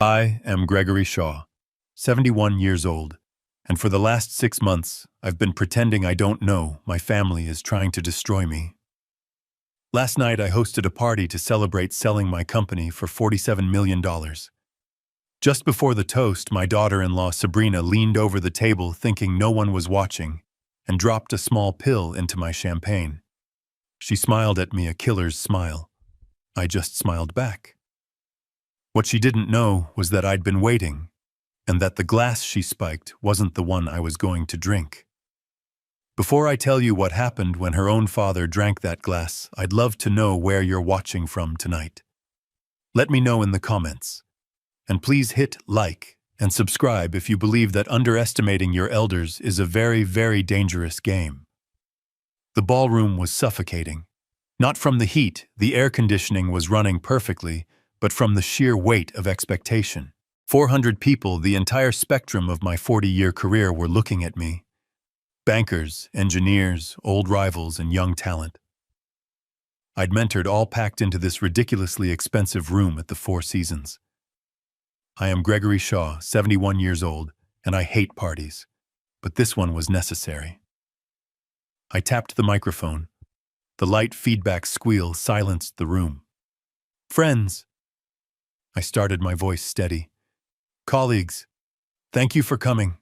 I am Gregory Shaw, 71 years old, and for the last 6 months, I've been pretending I don't know my family is trying to destroy me. Last night, I hosted a party to celebrate selling my company for $47 million. Just before the toast, my daughter-in-law Sabrina leaned over the table thinking no one was watching and dropped a small pill into my champagne. She smiled at me a killer's smile. I just smiled back. What she didn't know was that I'd been waiting, and that the glass she spiked wasn't the one I was going to drink. Before I tell you what happened when her own father drank that glass, I'd love to know where you're watching from tonight. Let me know in the comments. And please hit like and subscribe if you believe that underestimating your elders is a very, very dangerous game. The ballroom was suffocating. Not from the heat, the air conditioning was running perfectly, but from the sheer weight of expectation. 400 people, the entire spectrum of my 40-year career, were looking at me. Bankers, engineers, old rivals, and young talent. I'd mentored all packed into this ridiculously expensive room at the Four Seasons. I am Gregory Shaw, 71 years old, and I hate parties, but this one was necessary. I tapped the microphone. The light feedback squeal silenced the room. Friends, I started, my voice steady. Colleagues, thank you for coming.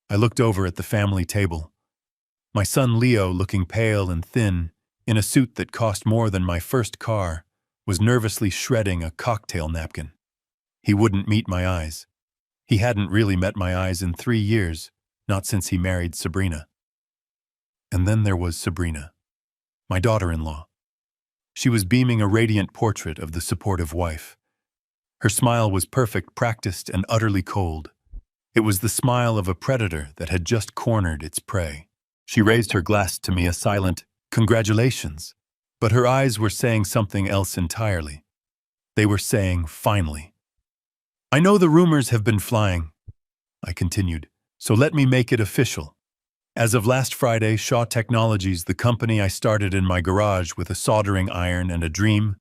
I looked over at the family table. My son Leo, looking pale and thin, in a suit that cost more than my first car, was nervously shredding a cocktail napkin. He wouldn't meet my eyes. He hadn't really met my eyes in 3 years, not since he married Sabrina. And then there was Sabrina, my daughter-in-law. She was beaming a radiant portrait of the supportive wife. Her smile was perfect, practiced, and utterly cold. It was the smile of a predator that had just cornered its prey. She raised her glass to me, a silent, "Congratulations," but her eyes were saying something else entirely. They were saying, "Finally." "I know the rumors have been flying," I continued, "so let me make it official. As of last Friday, Shaw Technologies, the company I started in my garage with a soldering iron and a dream,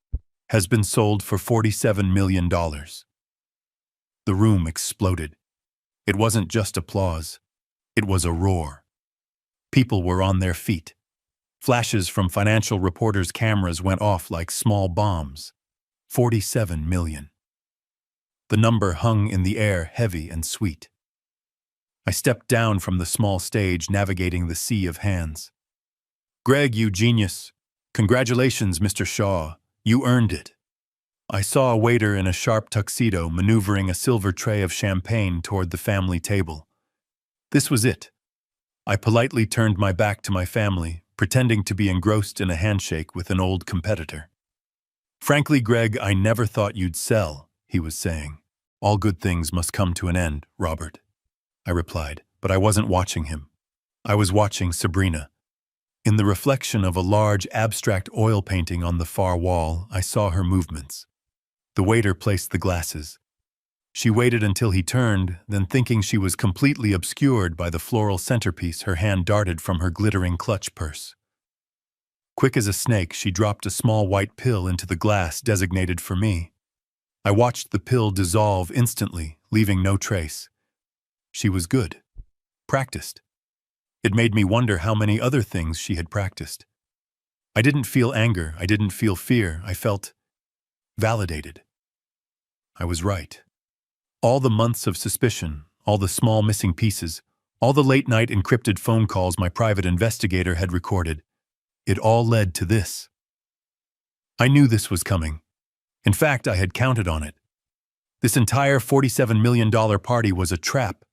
has been sold for $47 million. The room exploded. It wasn't just applause. It was a roar. People were on their feet. Flashes from financial reporters' cameras went off like small bombs. 47 million. The number hung in the air, heavy and sweet. I stepped down from the small stage, navigating the sea of hands. "Greg, you genius. Congratulations, Mr. Shaw. You earned it." I saw a waiter in a sharp tuxedo maneuvering a silver tray of champagne toward the family table. This was it. I politely turned my back to my family, pretending to be engrossed in a handshake with an old competitor. "Frankly, Greg, I never thought you'd sell," he was saying. "All good things must come to an end, Robert," I replied, but I wasn't watching him. I was watching Sabrina. In the reflection of a large abstract oil painting on the far wall, I saw her movements. The waiter placed the glasses. She waited until he turned, then thinking she was completely obscured by the floral centerpiece, her hand darted from her glittering clutch purse. Quick as a snake, she dropped a small white pill into the glass designated for me. I watched the pill dissolve instantly, leaving no trace. She was good. Practiced. It made me wonder how many other things she had practiced. I didn't feel anger. I didn't feel fear. I felt validated. I was right. All the months of suspicion, all the small missing pieces, all the late-night encrypted phone calls my private investigator had recorded, it all led to this. I knew this was coming. In fact, I had counted on it. This entire $47 million party was a trap,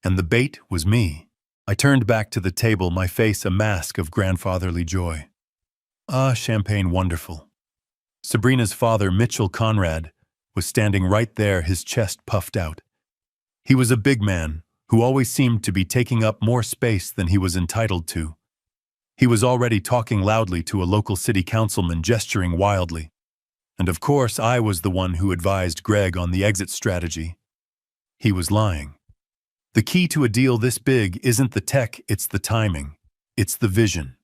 and the bait was me. I turned back to the table, my face a mask of grandfatherly joy. Ah, champagne wonderful. Sabrina's father, Mitchell Conrad, was standing right there, his chest puffed out. He was a big man who always seemed to be taking up more space than he was entitled to. He was already talking loudly to a local city councilman, gesturing wildly. And of course, I was the one who advised Greg on the exit strategy. He was lying. The key to a deal this big isn't the tech, it's the timing. It's the vision.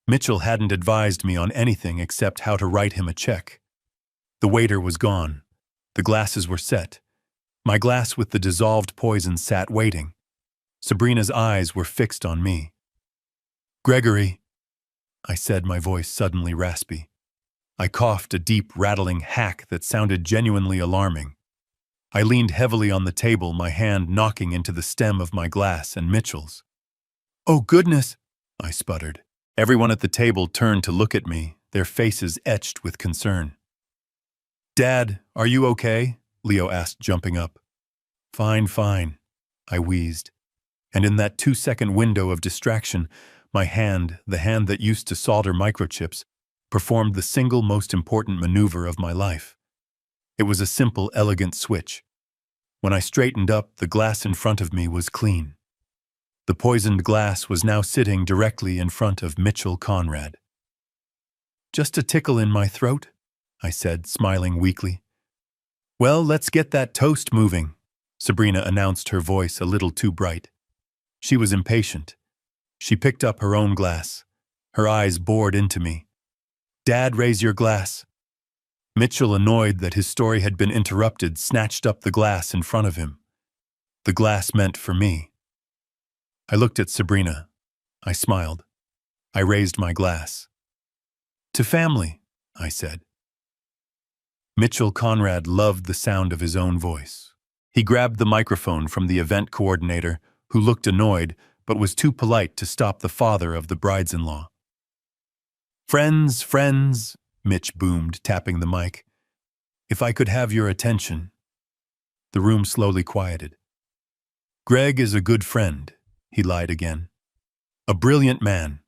Mitchell hadn't advised me on anything except how to write him a check. The waiter was gone. The glasses were set. My glass with the dissolved poison sat waiting. Sabrina's eyes were fixed on me. "Gregory," I said, my voice suddenly raspy. I coughed a deep, rattling hack that sounded genuinely alarming. I leaned heavily on the table, my hand knocking into the stem of my glass and Mitchell's. "Oh, goodness," I sputtered. Everyone at the table turned to look at me, their faces etched with concern. "Dad, are you okay?" Leo asked, jumping up. Fine, I wheezed. And in that 2-second window of distraction, my hand, the hand that used to solder microchips, performed the single most important maneuver of my life. It was a simple, elegant switch. When I straightened up, the glass in front of me was clean. The poisoned glass was now sitting directly in front of Mitchell Conrad. "Just a tickle in my throat," I said, smiling weakly. "Well, let's get that toast moving," Sabrina announced, her voice a little too bright. She was impatient. She picked up her own glass. Her eyes bored into me. "Dad, raise your glass." Mitchell, annoyed that his story had been interrupted, snatched up the glass in front of him. The glass meant for me. I looked at Sabrina. I smiled. I raised my glass. "To family," I said. Mitchell Conrad loved the sound of his own voice. He grabbed the microphone from the event coordinator, who looked annoyed but was too polite to stop the father of the brides-in-law. Friends, Mitch boomed, tapping the mic. "If I could have your attention." The room slowly quieted. "Greg is a good friend," he lied again. "A brilliant man.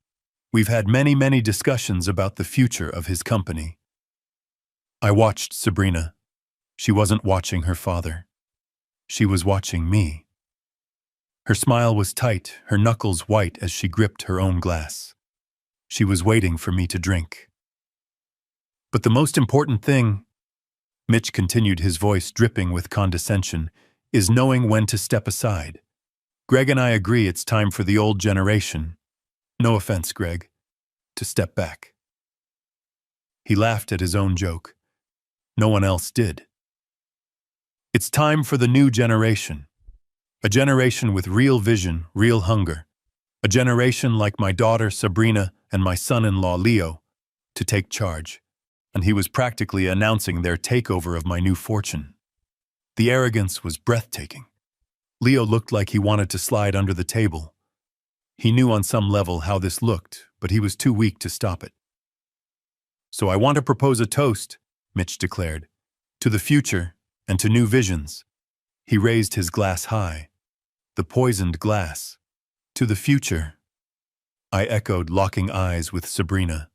We've had many discussions about the future of his company." I watched Sabrina. She wasn't watching her father. She was watching me. Her smile was tight, her knuckles white as she gripped her own glass. She was waiting for me to drink. "But the most important thing," Mitch continued, his voice dripping with condescension, "is knowing when to step aside. Greg and I agree it's time for the old generation, no offense, Greg, to step back." He laughed at his own joke. No one else did. "It's time for the new generation. A generation with real vision, real hunger. A generation like my daughter Sabrina and my son-in-law Leo, to take charge." And he was practically announcing their takeover of my new fortune. The arrogance was breathtaking. Leo looked like he wanted to slide under the table. He knew on some level how this looked, but he was too weak to stop it. "So I want to propose a toast," Mitch declared, "to the future and to new visions." He raised his glass high. The poisoned glass. "To the future," I echoed, locking eyes with Sabrina.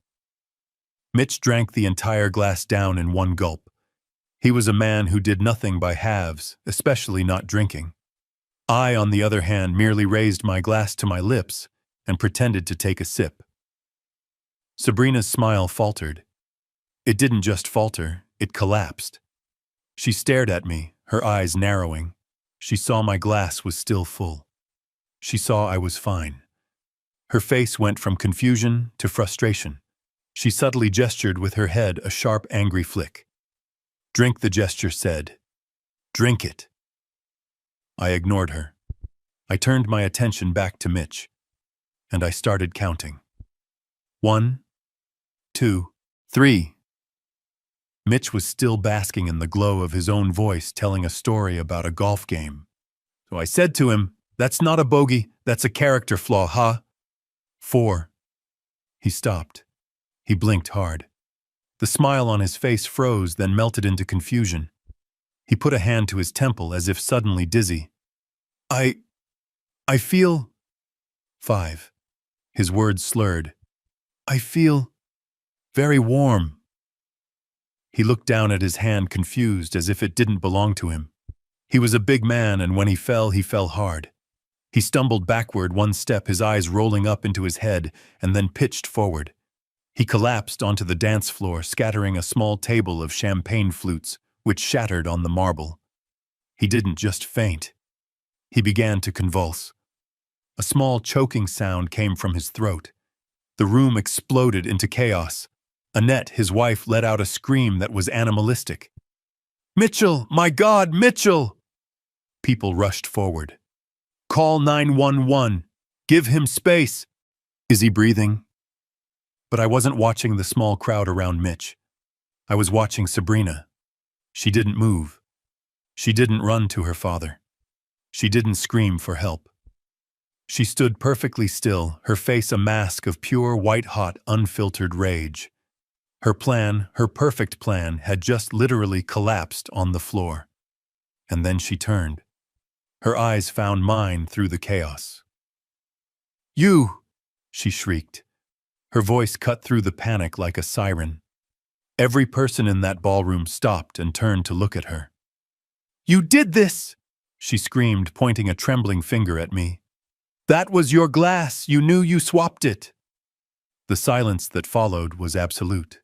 Mitch drank the entire glass down in one gulp. He was a man who did nothing by halves, especially not drinking. I, on the other hand, merely raised my glass to my lips and pretended to take a sip. Sabrina's smile faltered. It didn't just falter, it collapsed. She stared at me, her eyes narrowing. She saw my glass was still full. She saw I was fine. Her face went from confusion to frustration. She subtly gestured with her head, a sharp, angry flick. "Drink," the gesture said. "Drink it." I ignored her. I turned my attention back to Mitch, and I started counting. 1, 2, 3. Mitch was still basking in the glow of his own voice, telling a story about a golf game. So I said to him, "That's not a bogey, that's a character flaw, huh?" 4. He stopped. He blinked hard. The smile on his face froze, then melted into confusion. He put a hand to his temple as if suddenly dizzy. I feel... 5. His words slurred. "I feel... very warm." He looked down at his hand, confused, as if it didn't belong to him. He was a big man, and when he fell hard. He stumbled backward one step, his eyes rolling up into his head, and then pitched forward. He collapsed onto the dance floor, scattering a small table of champagne flutes, which shattered on the marble. He didn't just faint. He began to convulse. A small choking sound came from his throat. The room exploded into chaos. Annette, his wife, let out a scream that was animalistic. Mitchell! My God, Mitchell! People rushed forward. Call 911. Give him space. Is he breathing? But I wasn't watching the small crowd around Mitch. I was watching Sabrina. She didn't move. She didn't run to her father. She didn't scream for help. She stood perfectly still, her face a mask of pure, white-hot, unfiltered rage. Her plan, her perfect plan, had just literally collapsed on the floor. And then she turned. Her eyes found mine through the chaos. "You!" she shrieked. Her voice cut through the panic like a siren. Every person in that ballroom stopped and turned to look at her. "You did this!" she screamed, pointing a trembling finger at me. "That was your glass! You knew you swapped it!" The silence that followed was absolute.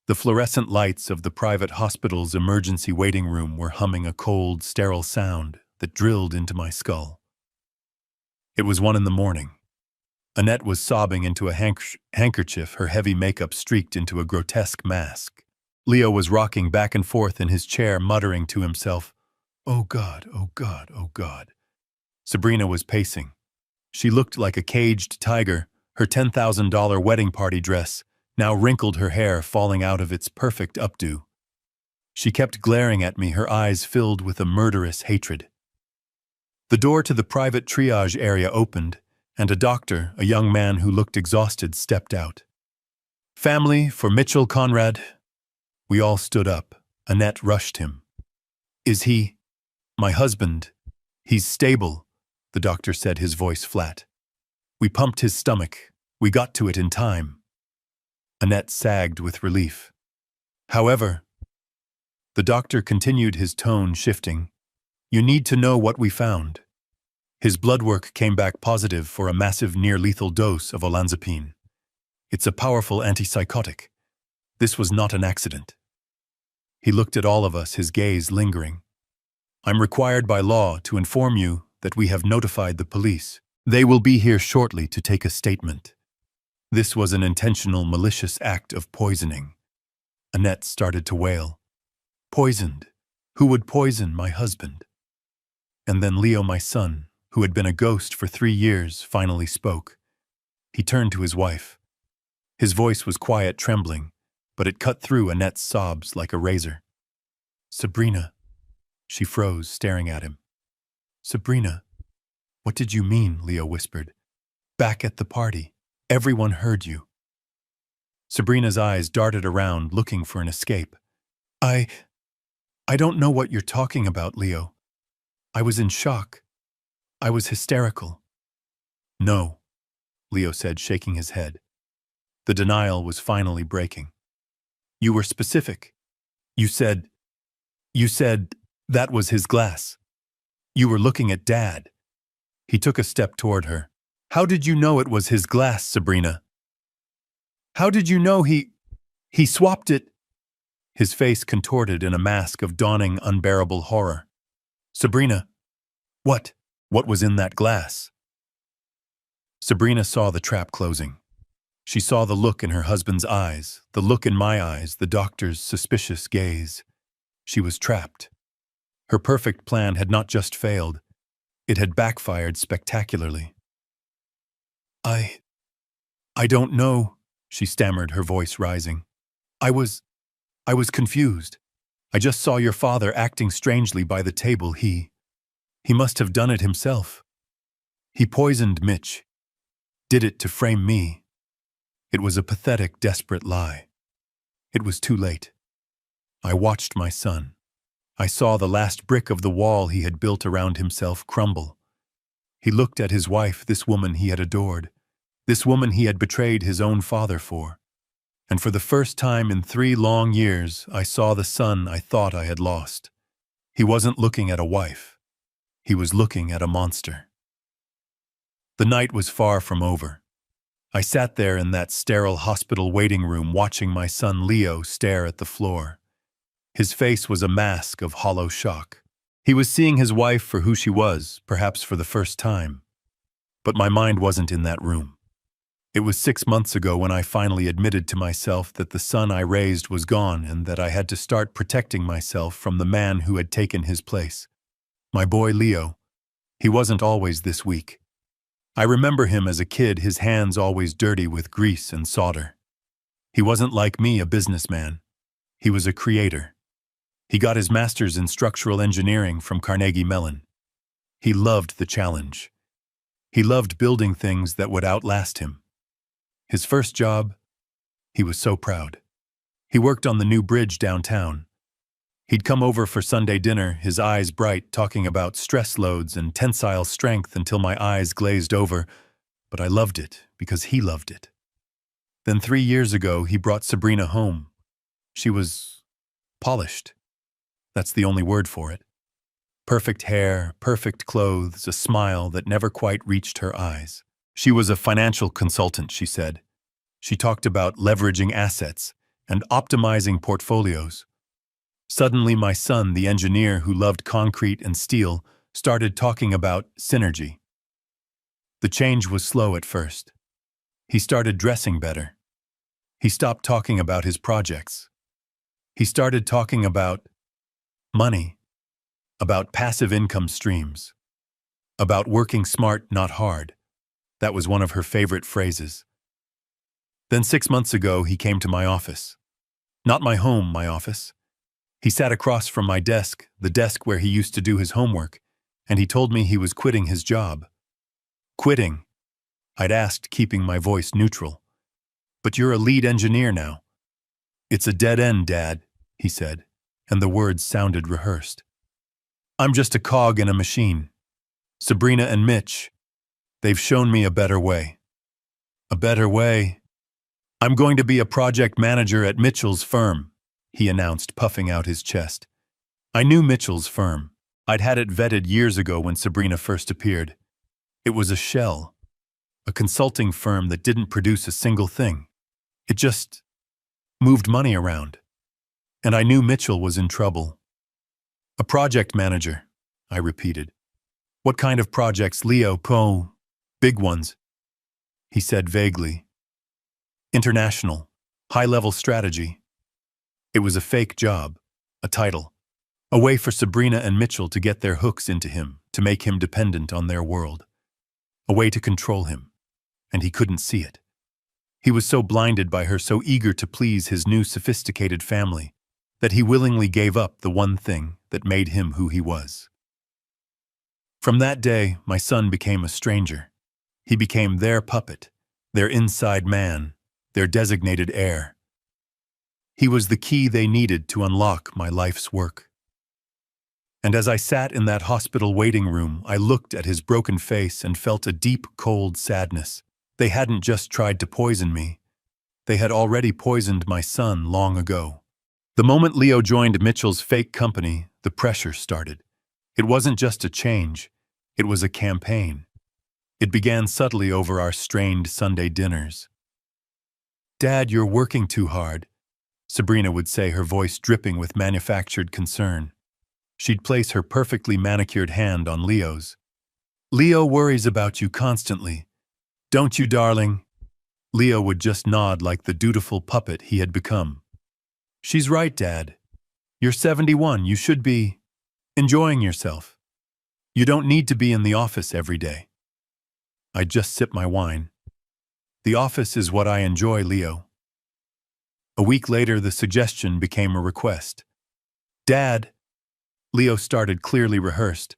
The fluorescent lights of the private hospital's emergency waiting room were humming a cold, sterile sound that drilled into my skull. It was 1 a.m. Annette was sobbing into a handkerchief, her heavy makeup streaked into a grotesque mask. Leo was rocking back and forth in his chair, muttering to himself, "Oh God, oh God, oh God." Sabrina was pacing. She looked like a caged tiger, her $10,000 wedding party dress now wrinkled, her hair falling out of its perfect updo. She kept glaring at me, her eyes filled with a murderous hatred. The door to the private triage area opened, and a doctor, a young man who looked exhausted, stepped out. "Family for Mitchell Conrad." We all stood up. Annette rushed him. "Is he? My husband. He's stable," the doctor said, his voice flat. "We pumped his stomach. We got to it in time." Annette sagged with relief. "However," the doctor continued, his tone shifting, "you need to know what we found. His blood work came back positive for a massive near-lethal dose of olanzapine. It's a powerful antipsychotic. This was not an accident." He looked at all of us, his gaze lingering. "I'm required by law to inform you that we have notified the police. They will be here shortly to take a statement. This was an intentional, malicious act of poisoning." Annette started to wail. "Poisoned? Who would poison my husband?" And then Leo, my son, who had been a ghost for 3 years, finally spoke. He turned to his wife. His voice was quiet, trembling, but it cut through Annette's sobs like a razor. "Sabrina." She froze, staring at him. "Sabrina." "What did you mean?" Leo whispered. "Back at the party. Everyone heard you." Sabrina's eyes darted around, looking for an escape. I don't know what you're talking about, Leo. I was in shock. I was hysterical." "No," Leo said, shaking his head. The denial was finally breaking. "You were specific. You said that was his glass. You were looking at Dad." He took a step toward her. "How did you know it was his glass, Sabrina? How did you know he swapped it?" His face contorted in a mask of dawning, unbearable horror. "Sabrina, what was in that glass?" Sabrina saw the trap closing. She saw the look in her husband's eyes, the look in my eyes, the doctor's suspicious gaze. She was trapped. Her perfect plan had not just failed, it had backfired spectacularly. I don't know," she stammered, her voice rising. I was confused. I just saw your father acting strangely by the table. He must have done it himself. He poisoned Mitch. Did it to frame me. It was a pathetic, desperate lie. It was too late. I watched my son. I saw the last brick of the wall he had built around himself crumble. He looked at his wife, this woman he had adored, this woman he had betrayed his own father for. And for the first time in 3 long years, I saw the son I thought I had lost. He wasn't looking at a wife. He was looking at a monster. The night was far from over. I sat there in that sterile hospital waiting room watching my son Leo stare at the floor. His face was a mask of hollow shock. He was seeing his wife for who she was, perhaps for the first time. But my mind wasn't in that room. It was 6 months ago when I finally admitted to myself that the son I raised was gone and that I had to start protecting myself from the man who had taken his place. My boy Leo. He wasn't always this weak. I remember him as a kid, his hands always dirty with grease and solder. He wasn't like me, a businessman. He was a creator. He got his master's in structural engineering from Carnegie Mellon. He loved the challenge. He loved building things that would outlast him. His first job, he was so proud. He worked on the new bridge downtown. He'd come over for Sunday dinner, his eyes bright, talking about stress loads and tensile strength until my eyes glazed over, but I loved it because he loved it. Then 3 years ago, he brought Sabrina home. She was polished. That's the only word for it. Perfect hair, perfect clothes, a smile that never quite reached her eyes. She was a financial consultant, she said. She talked about leveraging assets and optimizing portfolios. Suddenly, my son, the engineer who loved concrete and steel, started talking about synergy. The change was slow at first. He started dressing better. He stopped talking about his projects. He started talking about money, about passive income streams, about working smart, not hard. That was one of her favorite phrases. Then 6 months ago, he came to my office. Not my home, my office. He sat across from my desk, the desk where he used to do his homework, and he told me he was quitting his job. Quitting? I'd asked, keeping my voice neutral. But you're a lead engineer now. It's a dead end, Dad, he said, and the words sounded rehearsed. I'm just a cog in a machine. Sabrina and Mitch, they've shown me a better way. A better way? I'm going to be a project manager at Mitchell's firm, he announced, puffing out his chest. I knew Mitchell's firm. I'd had it vetted years ago when Sabrina first appeared. It was a shell, a consulting firm that didn't produce a single thing. It just moved money around. And I knew Mitchell was in trouble. A project manager, I repeated. What kind of projects, Leo? Big ones, he said vaguely. International, high-level strategy. It was a fake job, a title, a way for Sabrina and Mitchell to get their hooks into him, to make him dependent on their world. A way to control him, and he couldn't see it. He was so blinded by her, so eager to please his new sophisticated family, that he willingly gave up the one thing that made him who he was. From that day, my son became a stranger. He became their puppet, their inside man, their designated heir. He was the key they needed to unlock my life's work. And as I sat in that hospital waiting room, I looked at his broken face and felt a deep, cold sadness. They hadn't just tried to poison me. They had already poisoned my son long ago. The moment Leo joined Mitchell's fake company, the pressure started. It wasn't just a change, it was a campaign. It began subtly over our strained Sunday dinners. Dad, you're working too hard, Sabrina would say, her voice dripping with manufactured concern. She'd place her perfectly manicured hand on Leo's. Leo worries about you constantly. Don't you, darling? Leo would just nod like the dutiful puppet he had become. She's right, Dad. You're 71, you should be enjoying yourself. You don't need to be in the office every day. I just sip my wine. The office is what I enjoy, Leo. A week later, the suggestion became a request. Dad, Leo started, clearly rehearsed.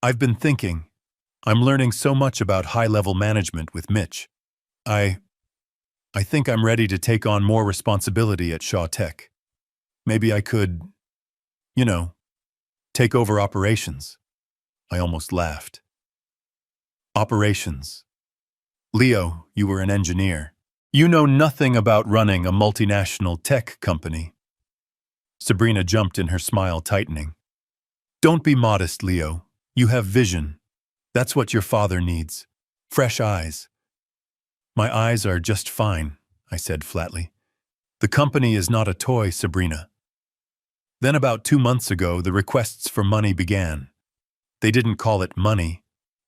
I've been thinking. I'm learning so much about high-level management with Mitch. I think I'm ready to take on more responsibility at Shaw Tech. Maybe I could, take over operations. I almost laughed. Operations. Leo, you were an engineer. You know nothing about running a multinational tech company. Sabrina jumped in, her smile tightening. Don't be modest, Leo. You have vision. That's what your father needs. Fresh eyes. My eyes are just fine, I said flatly. The company is not a toy, Sabrina. Then about 2 months ago, the requests for money began. They didn't call it money.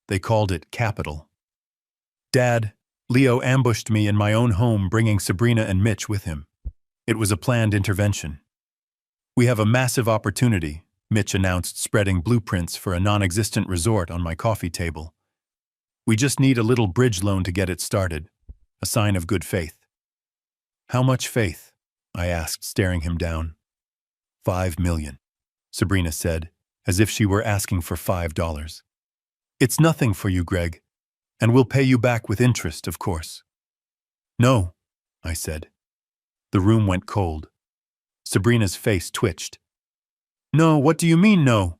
They called it capital. Dad, Leo ambushed me in my own home, bringing Sabrina and Mitch with him. It was a planned intervention. "We have a massive opportunity," Mitch announced, spreading blueprints for a non-existent resort on my coffee table. "We just need a little bridge loan to get it started, a sign of good faith." "How much faith?" I asked, staring him down. $5 million, Sabrina said, as if she were asking for $5. "It's nothing for you, Greg, and we'll pay you back with interest, of course." "No," I said. The room went cold. Sabrina's face twitched. "No, what do you mean, no?"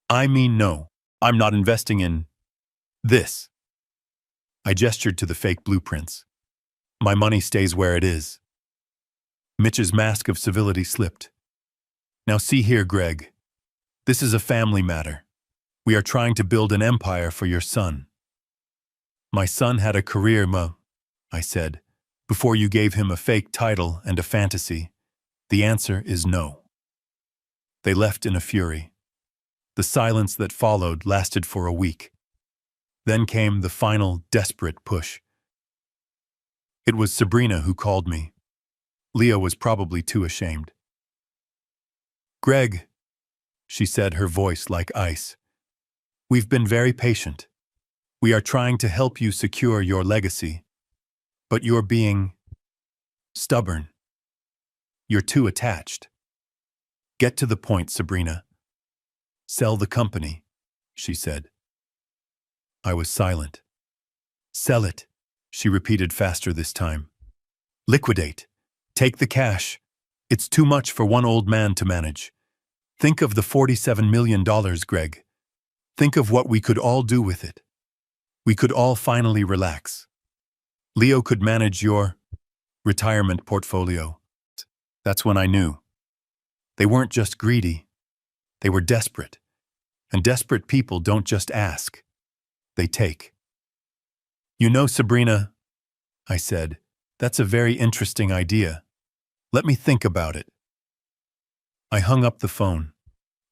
"I mean no. I'm not investing in this." I gestured to the fake blueprints. "My money stays where it is." Mitch's mask of civility slipped. "Now see here, Greg. This is a family matter. We are trying to build an empire for your son." "My son had a career, I said, "before you gave him a fake title and a fantasy. The answer is no." They left in a fury. The silence that followed lasted for a week. Then came the final, desperate push. It was Sabrina who called me. Leo was probably too ashamed. "Greg," she said, her voice like ice, "we've been very patient. We are trying to help you secure your legacy. But you're being stubborn. You're too attached. Get to the point, Sabrina. Sell the company," she said. I was silent. "Sell it," she repeated faster this time. "Liquidate. Take the cash. It's too much for one old man to manage. Think of the $47 million, Greg. Think of what we could all do with it. We could all finally relax. Leo could manage your retirement portfolio." That's when I knew. They weren't just greedy. They were desperate. And desperate people don't just ask. They take. "You know, Sabrina," I said, "that's a very interesting idea. Let me think about it." I hung up the phone.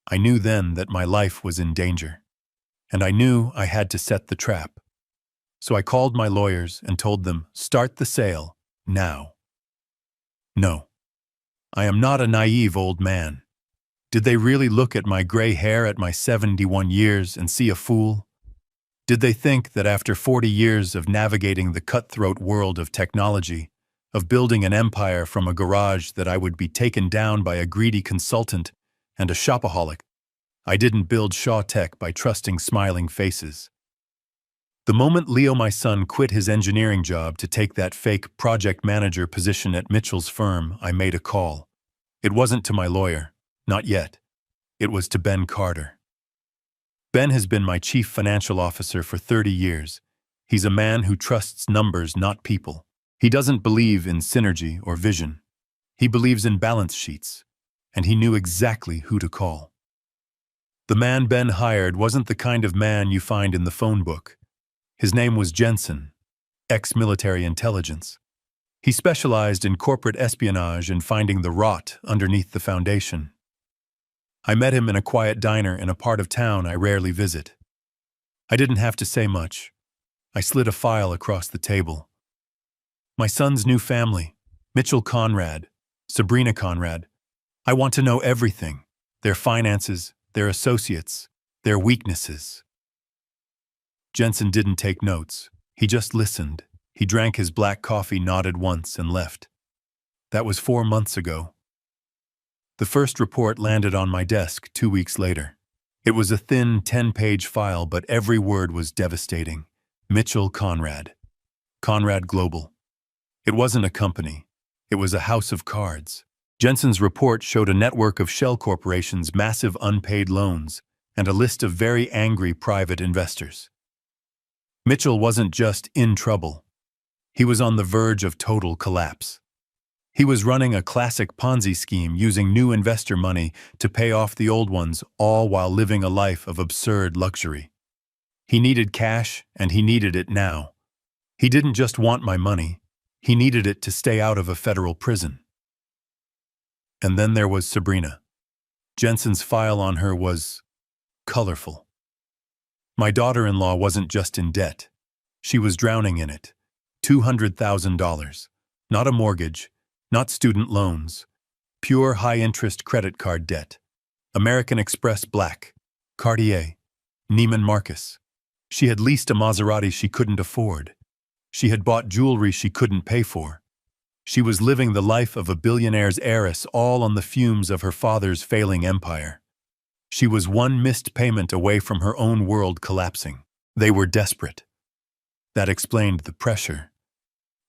I knew then that my life was in danger. And I knew I had to set the trap. So I called my lawyers and told them, "Start the sale, now." No. I am not a naive old man. Did they really look at my gray hair at my 71 years and see a fool? Did they think that after 40 years of navigating the cutthroat world of technology, of building an empire from a garage, that I would be taken down by a greedy consultant and a shopaholic? I didn't build Shaw Tech by trusting smiling faces. The moment Leo, my son, quit his engineering job to take that fake project manager position at Mitchell's firm, I made a call. It wasn't to my lawyer, not yet. It was to Ben Carter. Ben has been my chief financial officer for 30 years. He's a man who trusts numbers, not people. He doesn't believe in synergy or vision. He believes in balance sheets, and he knew exactly who to call. The man Ben hired wasn't the kind of man you find in the phone book. His name was Jensen, ex-military intelligence. He specialized in corporate espionage and finding the rot underneath the foundation. I met him in a quiet diner in a part of town I rarely visit. I didn't have to say much. I slid a file across the table. "My son's new family, Mitchell Conrad, Sabrina Conrad. I want to know everything, their finances, their associates, their weaknesses." Jensen didn't take notes. He just listened. He drank his black coffee, nodded once, and left. That was 4 months ago. The first report landed on my desk 2 weeks later. It was a thin 10-page file, but every word was devastating. Mitchell Conrad. Conrad Global. It wasn't a company. It was a house of cards. Jensen's report showed a network of shell corporations, massive unpaid loans, and a list of very angry private investors. Mitchell wasn't just in trouble. He was on the verge of total collapse. He was running a classic Ponzi scheme, using new investor money to pay off the old ones, all while living a life of absurd luxury. He needed cash, and he needed it now. He didn't just want my money. He needed it to stay out of a federal prison. And then there was Sabrina. Jensen's file on her was colorful. My daughter-in-law wasn't just in debt. She was drowning in it. $200,000. Not a mortgage, not student loans. Pure high-interest credit card debt. American Express Black. Cartier. Neiman Marcus. She had leased a Maserati she couldn't afford. She had bought jewelry she couldn't pay for. She was living the life of a billionaire's heiress, all on the fumes of her father's failing empire. She was one missed payment away from her own world collapsing. They were desperate. That explained the pressure.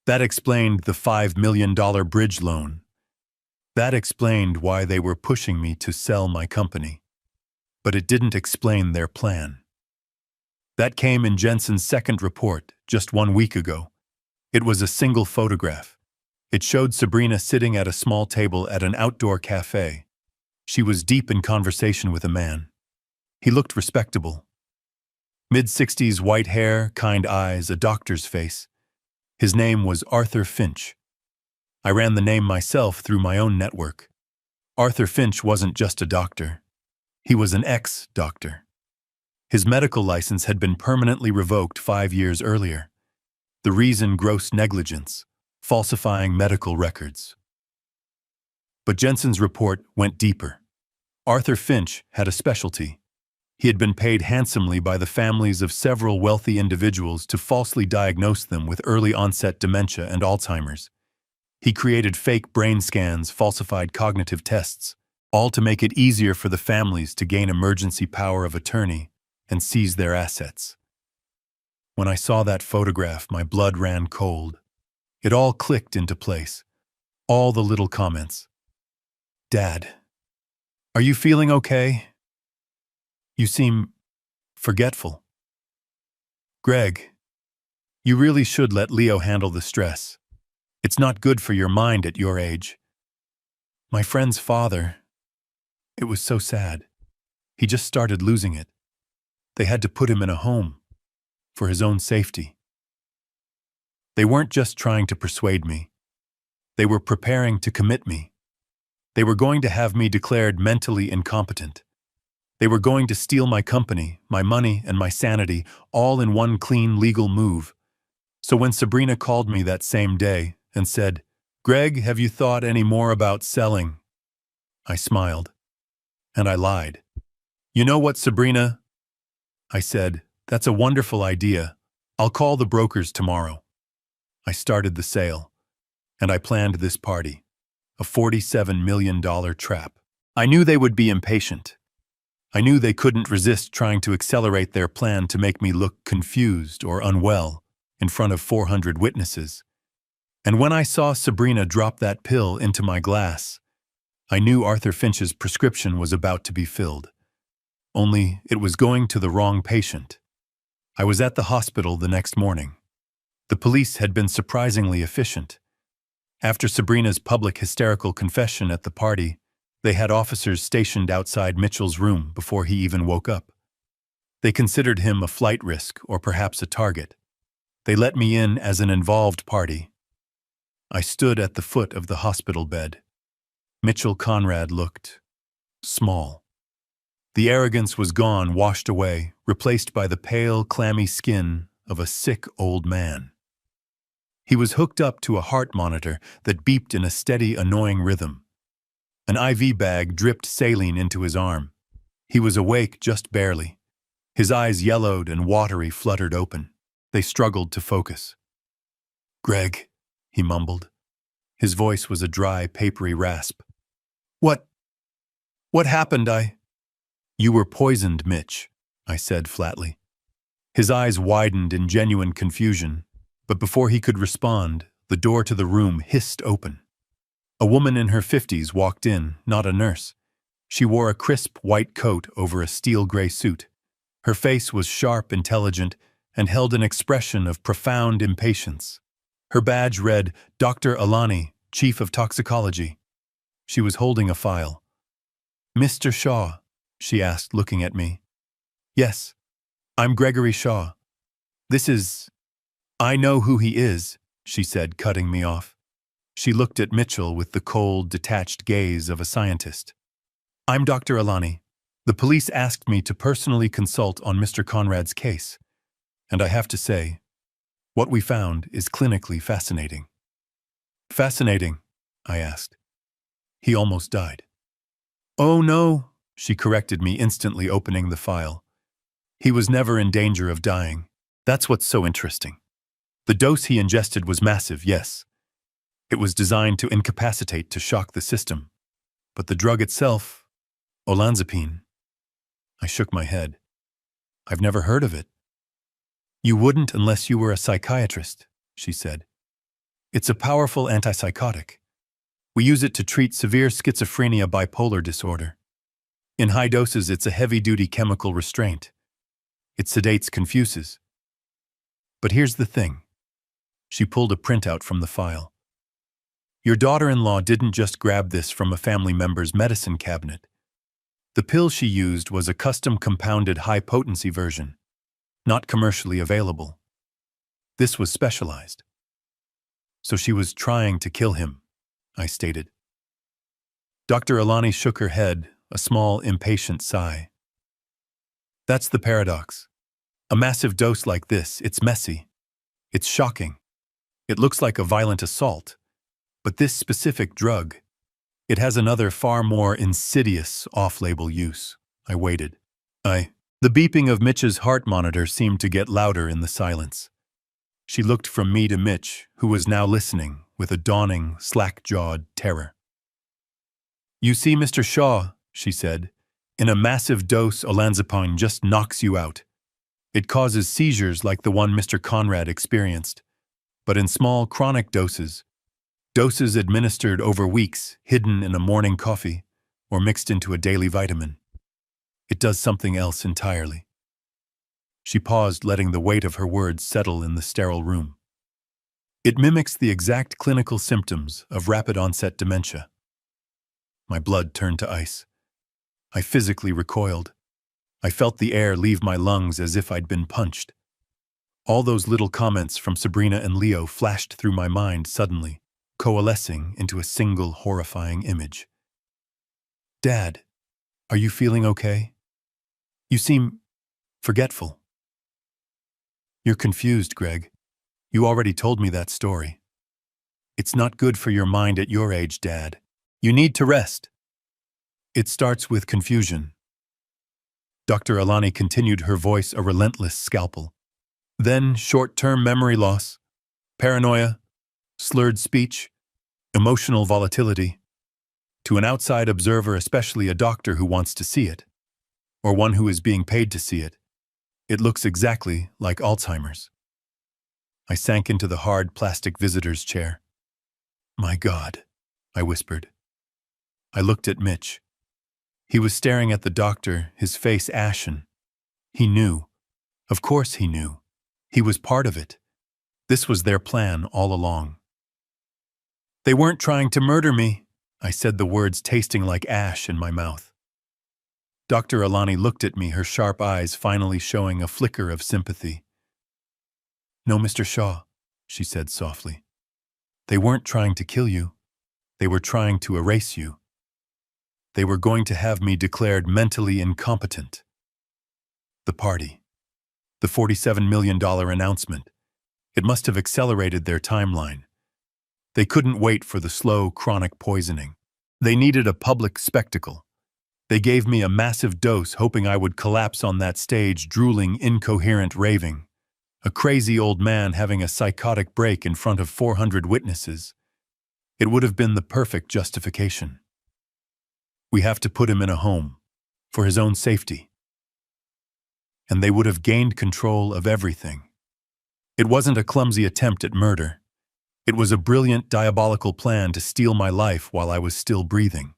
That explained the $5 million bridge loan. That explained why they were pushing me to sell my company. But it didn't explain their plan. That came in Jensen's second report, just 1 week ago. It was a single photograph. It showed Sabrina sitting at a small table at an outdoor cafe. She was deep in conversation with a man. He looked respectable. Mid-60s, white hair, kind eyes, a doctor's face. His name was Arthur Finch. I ran the name myself through my own network. Arthur Finch wasn't just a doctor. He was an ex-doctor. His medical license had been permanently revoked 5 years earlier. The reason: gross negligence, falsifying medical records. But Jensen's report went deeper. Arthur Finch had a specialty. He had been paid handsomely by the families of several wealthy individuals to falsely diagnose them with early-onset dementia and Alzheimer's. He created fake brain scans, falsified cognitive tests, all to make it easier for the families to gain emergency power of attorney and seize their assets. When I saw that photograph, my blood ran cold. It all clicked into place. All the little comments. "Dad, are you feeling okay? You seem forgetful. Greg, you really should let Leo handle the stress. It's not good for your mind at your age. My friend's father, it was so sad. He just started losing it. They had to put him in a home for his own safety. They weren't just trying to persuade me. They were preparing to commit me. They were going to have me declared mentally incompetent. They were going to steal my company, my money, and my sanity, all in one clean legal move. So when Sabrina called me that same day and said, 'Greg, have you thought any more about selling?' I smiled. And I lied. 'You know what, Sabrina?' I said, 'That's a wonderful idea. I'll call the brokers tomorrow.' I started the sale, and I planned this party, a $47 million trap. I knew they would be impatient. I knew they couldn't resist trying to accelerate their plan to make me look confused or unwell in front of 400 witnesses. And when I saw Sabrina drop that pill into my glass, I knew Arthur Finch's prescription was about to be filled. Only it was going to the wrong patient. I was at the hospital the next morning. The police had been surprisingly efficient. After Sabrina's public hysterical confession at the party, they had officers stationed outside Mitchell's room before he even woke up. They considered him a flight risk or perhaps a target. They let me in as an involved party. I stood at the foot of the hospital bed. Mitchell Conrad looked small. The arrogance was gone, washed away, replaced by the pale, clammy skin of a sick old man. He was hooked up to a heart monitor that beeped in a steady, annoying rhythm. An IV bag dripped saline into his arm. He was awake just barely. His eyes yellowed and watery fluttered open. They struggled to focus. "Greg," he mumbled. His voice was a dry, papery rasp. What happened? You were poisoned, Mitch," I said flatly. His eyes widened in genuine confusion, but before he could respond, the door to the room hissed open. A woman in her 50s walked in, not a nurse. She wore a crisp white coat over a steel gray suit. Her face was sharp, intelligent, and held an expression of profound impatience. Her badge read, "Dr. Alani, Chief of Toxicology." She was holding a file. "Mr. Shaw?" she asked, looking at me. "Yes, I'm Gregory Shaw. This is—" "I know who he is," she said, cutting me off. She looked at Mitchell with the cold, detached gaze of a scientist. "I'm Dr. Alani. The police asked me to personally consult on Mr. Conrad's case. And I have to say, What we found is clinically fascinating. Fascinating, I asked. He almost died. Oh no, she corrected me, instantly opening the file. He was never in danger of dying. That's what's so interesting. The dose he ingested was massive, yes. It was designed to incapacitate, to shock the system. But the drug itself, olanzapine. I shook my head. I've never heard of it. You wouldn't unless you were a psychiatrist, she said. It's a powerful antipsychotic. We use it to treat severe schizophrenia, bipolar disorder. In high doses, it's a heavy-duty chemical restraint. It sedates, confuses. But here's the thing. She pulled a printout from the file. Your daughter-in-law didn't just grab this from a family member's medicine cabinet. The pill she used was a custom compounded high-potency version, not commercially available. This was specialized. So she was trying to kill him, I stated. Dr. Alani shook her head, a small, impatient sigh. That's the paradox. A massive dose like this, it's messy. It's shocking. It looks like a violent assault. But this specific drug, it has another far more insidious off-label use. I waited. The beeping of Mitch's heart monitor seemed to get louder in the silence. She looked from me to Mitch, who was now listening with a dawning, slack-jawed terror. You see, Mr. Shaw, she said, in a massive dose, olanzapine just knocks you out. It causes seizures like the one Mr. Conrad experienced. But in small, chronic doses administered over weeks, hidden in a morning coffee, or mixed into a daily vitamin, it does something else entirely. She paused, letting the weight of her words settle in the sterile room. It mimics the exact clinical symptoms of rapid-onset dementia. My blood turned to ice. I physically recoiled. I felt the air leave my lungs as if I'd been punched. All those little comments from Sabrina and Leo flashed through my mind suddenly, coalescing into a single horrifying image. Dad, are you feeling okay? You seem forgetful. You're confused, Greg. You already told me that story. It's not good for your mind at your age, Dad. You need to rest. It starts with confusion. Dr. Alani continued, her voice a relentless scalpel. Then short-term memory loss, paranoia, slurred speech, emotional volatility. To an outside observer, especially a doctor who wants to see it, or one who is being paid to see it, it looks exactly like Alzheimer's. I sank into the hard plastic visitor's chair. My God, I whispered. I looked at Mitch. He was staring at the doctor, his face ashen. He knew. Of course he knew. He was part of it. This was their plan all along. They weren't trying to murder me, I said, the words tasting like ash in my mouth. Dr. Alani looked at me, her sharp eyes finally showing a flicker of sympathy. No, Mr. Shaw, she said softly. They weren't trying to kill you. They were trying to erase you. They were going to have me declared mentally incompetent. The party. The $47 million announcement. It must have accelerated their timeline. They couldn't wait for the slow, chronic poisoning. They needed a public spectacle. They gave me a massive dose, hoping I would collapse on that stage, drooling, incoherent, raving. A crazy old man having a psychotic break in front of 400 witnesses. It would have been the perfect justification. We have to put him in a home, for his own safety. And they would have gained control of everything. It wasn't a clumsy attempt at murder. It was a brilliant, diabolical plan to steal my life while I was still breathing.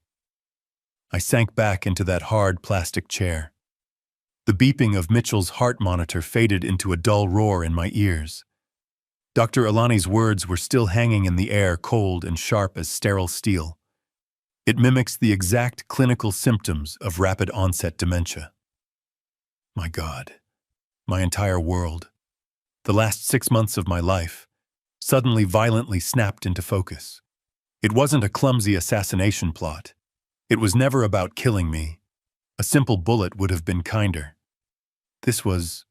I sank back into that hard plastic chair. The beeping of Mitchell's heart monitor faded into a dull roar in my ears. Dr. Alani's words were still hanging in the air, cold and sharp as sterile steel. It mimics the exact clinical symptoms of rapid-onset dementia. My God, my entire world, the last 6 months of my life, suddenly violently snapped into focus. It wasn't a clumsy assassination plot. It was never about killing me. A simple bullet would have been kinder. This was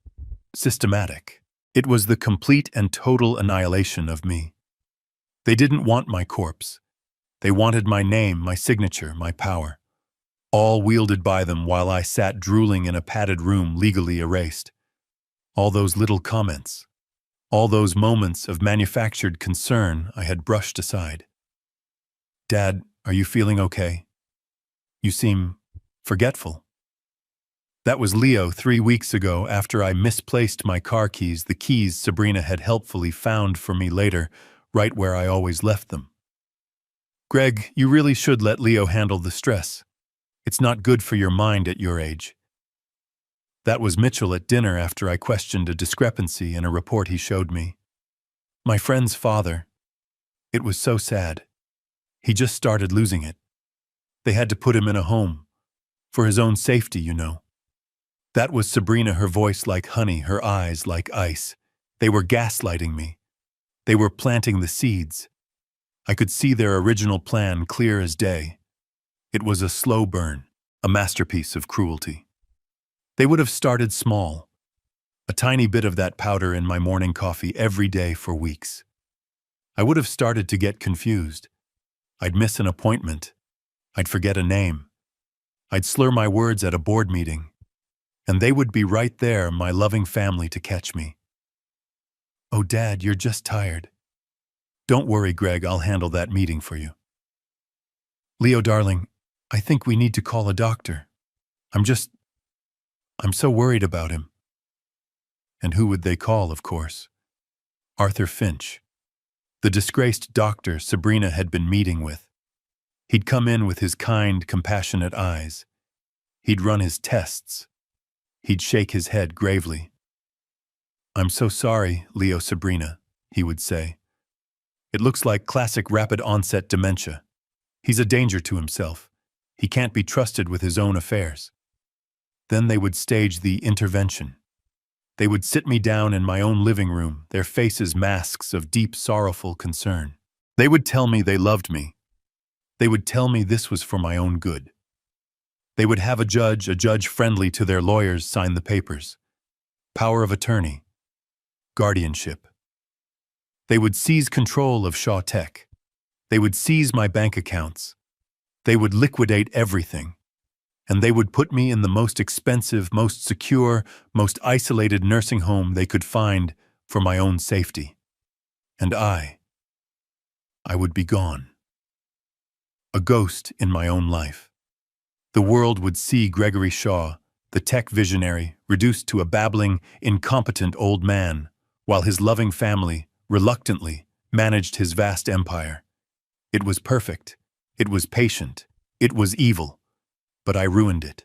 systematic. It was the complete and total annihilation of me. They didn't want my corpse. They wanted my name, my signature, my power, all wielded by them while I sat drooling in a padded room legally erased. All those little comments, all those moments of manufactured concern I had brushed aside. "Dad, are you feeling okay? You seem forgetful." That was Leo 3 weeks ago after I misplaced my car keys, the keys Sabrina had helpfully found for me later, right where I always left them. "Greg, you really should let Leo handle the stress. It's not good for your mind at your age." That was Mitchell at dinner after I questioned a discrepancy in a report he showed me. My friend's father. It was so sad. He just started losing it. They had to put him in a home. For his own safety, you know. That was Sabrina, her voice like honey, her eyes like ice. They were gaslighting me. They were planting the seeds. I could see their original plan clear as day. It was a slow burn, a masterpiece of cruelty. They would have started small. A tiny bit of that powder in my morning coffee every day for weeks. I would have started to get confused. I'd miss an appointment. I'd forget a name. I'd slur my words at a board meeting. And they would be right there, my loving family, to catch me. "Oh, Dad, you're just tired." "Don't worry, Greg, I'll handle that meeting for you." "Leo, darling, I think we need to call a doctor. I'm so worried about him." And who would they call, of course? Arthur Finch, the disgraced doctor Sabrina had been meeting with. He'd come in with his kind, compassionate eyes. He'd run his tests. He'd shake his head gravely. "I'm so sorry, Leo, Sabrina," he would say. "It looks like classic rapid onset dementia. He's a danger to himself. He can't be trusted with his own affairs." Then they would stage the intervention. They would sit me down in my own living room, their faces masks of deep, sorrowful concern. They would tell me they loved me. They would tell me this was for my own good. They would have a judge friendly to their lawyers, sign the papers. Power of attorney. Guardianship. They would seize control of Shaw Tech. They would seize my bank accounts. They would liquidate everything. And they would put me in the most expensive, most secure, most isolated nursing home they could find for my own safety. And I would be gone. A ghost in my own life. The world would see Gregory Shaw, the tech visionary, reduced to a babbling, incompetent old man, while his loving family, reluctantly, managed his vast empire. It was perfect. It was patient. It was evil. But I ruined it.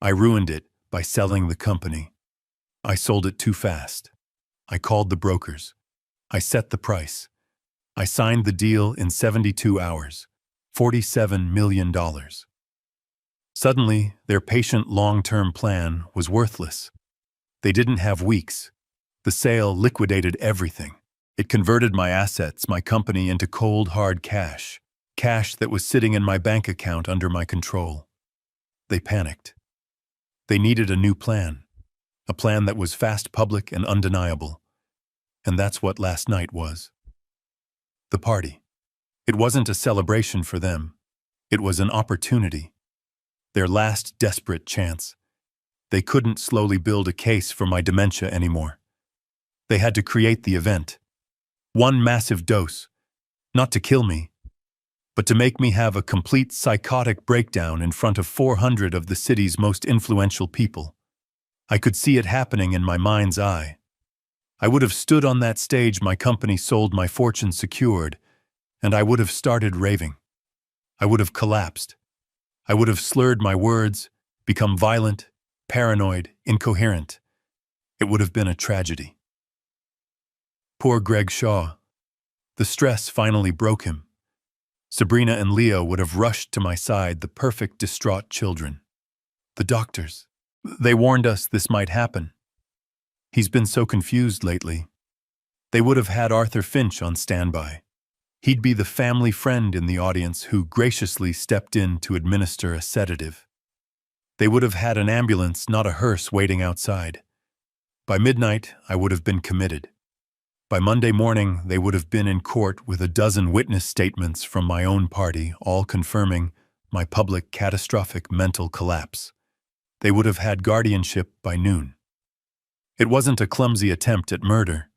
I ruined it by selling the company. I sold it too fast. I called the brokers. I set the price. I signed the deal in 72 hours. $47 million. Suddenly, their patient long-term plan was worthless. They didn't have weeks. The sale liquidated everything. It converted my assets, my company, into cold, hard cash. Cash that was sitting in my bank account under my control. They panicked. They needed a new plan. A plan that was fast, public, and undeniable. And that's what last night was. The party. It wasn't a celebration for them. It was an opportunity. Their last desperate chance. They couldn't slowly build a case for my dementia anymore. They had to create the event. One massive dose. Not to kill me, but to make me have a complete psychotic breakdown in front of 400 of the city's most influential people. I could see it happening in my mind's eye. I would have stood on that stage my company sold, my fortune secured, and I would have started raving. I would have collapsed. I would have slurred my words, become violent, paranoid, incoherent. It would have been a tragedy. Poor Greg Shaw. The stress finally broke him. Sabrina and Leo would have rushed to my side, the perfect distraught children. The doctors. They warned us this might happen. He's been so confused lately. They would have had Arthur Finch on standby. He'd be the family friend in the audience who graciously stepped in to administer a sedative. They would have had an ambulance, not a hearse, waiting outside. By midnight, I would have been committed. By Monday morning, they would have been in court with a dozen witness statements from my own party, all confirming my public catastrophic mental collapse. They would have had guardianship by noon. It wasn't a clumsy attempt at murder.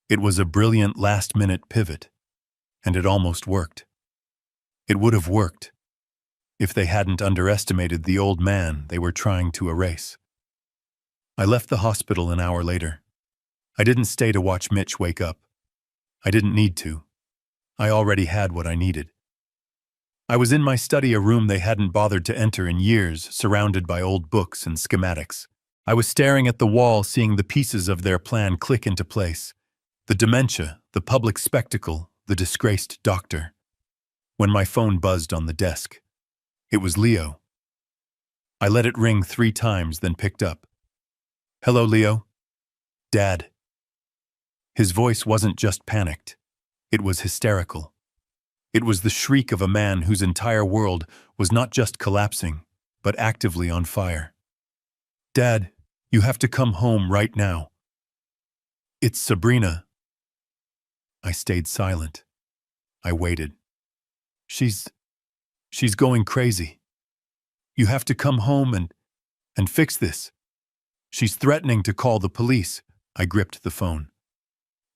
It was a brilliant last-minute pivot, and it almost worked. It would have worked if they hadn't underestimated the old man they were trying to erase. I left the hospital an hour later. I didn't stay to watch Mitch wake up. I didn't need to. I already had what I needed. I was in my study, a room they hadn't bothered to enter in years, surrounded by old books and schematics. I was staring at the wall, seeing the pieces of their plan click into place. The dementia, the public spectacle, the disgraced doctor. When my phone buzzed on the desk, it was Leo. I let it ring 3 times, then picked up. "Hello, Leo." "Dad." His voice wasn't just panicked. It was hysterical. It was the shriek of a man whose entire world was not just collapsing, but actively on fire. "Dad, you have to come home right now." "It's Sabrina." I stayed silent. I waited. She's going crazy. You have to come home and fix this. She's threatening to call the police." I gripped the phone.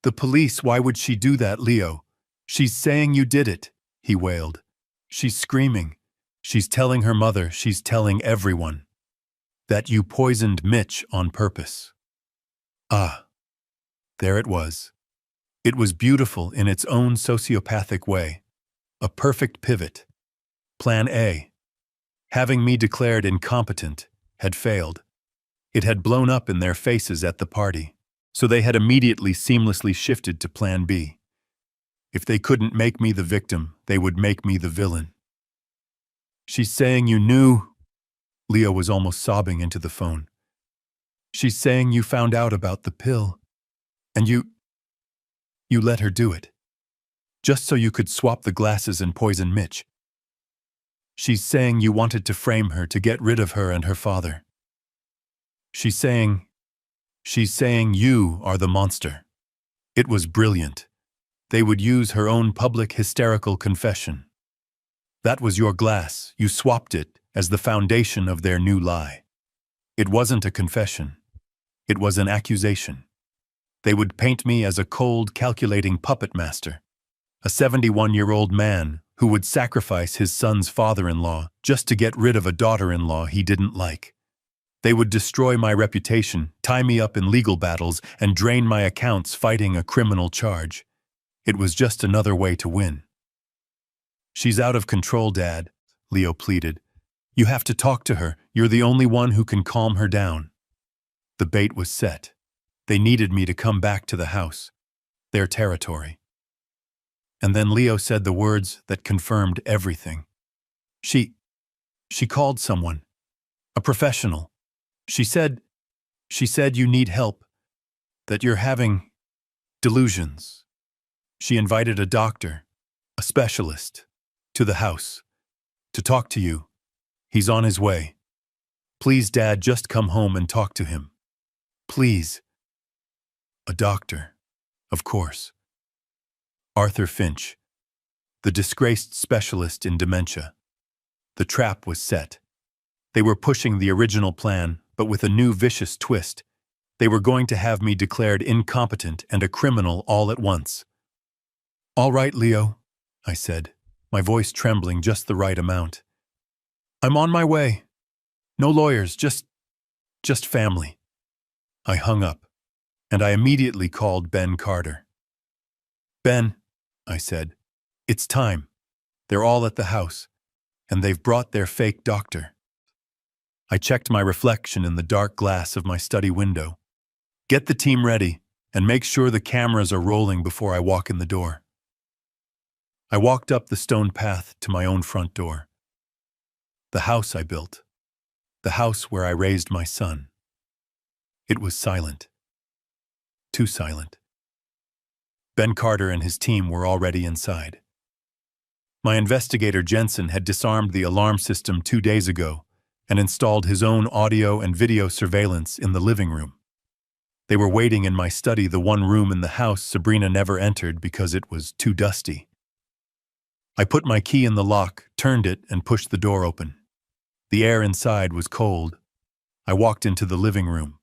"The police? Why would she do that, Leo? She's saying you did it," he wailed. "She's screaming. She's telling her mother, she's telling everyone, that you poisoned Mitch on purpose." Ah, there it was. It was beautiful in its own sociopathic way. A perfect pivot. Plan A, having me declared incompetent, had failed. It had blown up in their faces at the party, so they had immediately seamlessly shifted to Plan B. If they couldn't make me the victim, they would make me the villain. "She's saying you knew." Leo was almost sobbing into the phone. "She's saying you found out about the pill, and you let her do it, just so you could swap the glasses and poison Mitch. She's saying you wanted to frame her to get rid of her and her father. She's saying you are the monster." It was brilliant. They would use her own public hysterical confession. That was your glass. You swapped it as the foundation of their new lie. It wasn't a confession. It was an accusation. They would paint me as a cold, calculating puppet master, a 71-year-old man who would sacrifice his son's father-in-law just to get rid of a daughter-in-law he didn't like. They would destroy my reputation, tie me up in legal battles, and drain my accounts fighting a criminal charge. It was just another way to win. "She's out of control, Dad," Leo pleaded. "You have to talk to her. You're the only one who can calm her down." The bait was set. They needed me to come back to the house, their territory. And then Leo said the words that confirmed everything. She called someone, a professional. She said you need help, that you're having delusions. She invited a doctor, a specialist, to the house, to talk to you. He's on his way. Please, Dad, just come home and talk to him. Please. A doctor, of course. Arthur Finch, the disgraced specialist in dementia. The trap was set. They were pushing the original plan, but with a new vicious twist. They were going to have me declared incompetent and a criminal all at once. "All right, Leo," I said, my voice trembling just the right amount. "I'm on my way. No lawyers, just family." I hung up, and I immediately called Ben Carter. "Ben," I said, "it's time. They're all at the house, and they've brought their fake doctor." I checked my reflection in the dark glass of my study window. "Get the team ready, and make sure the cameras are rolling before I walk in the door." I walked up the stone path to my own front door. The house I built. The house where I raised my son. It was silent. Too silent. Ben Carter and his team were already inside. My investigator Jensen had disarmed the alarm system 2 days ago and installed his own audio and video surveillance in the living room. They were waiting in my study, the one room in the house Sabrina never entered because it was too dusty. I put my key in the lock, turned it, and pushed the door open. The air inside was cold. I walked into the living room,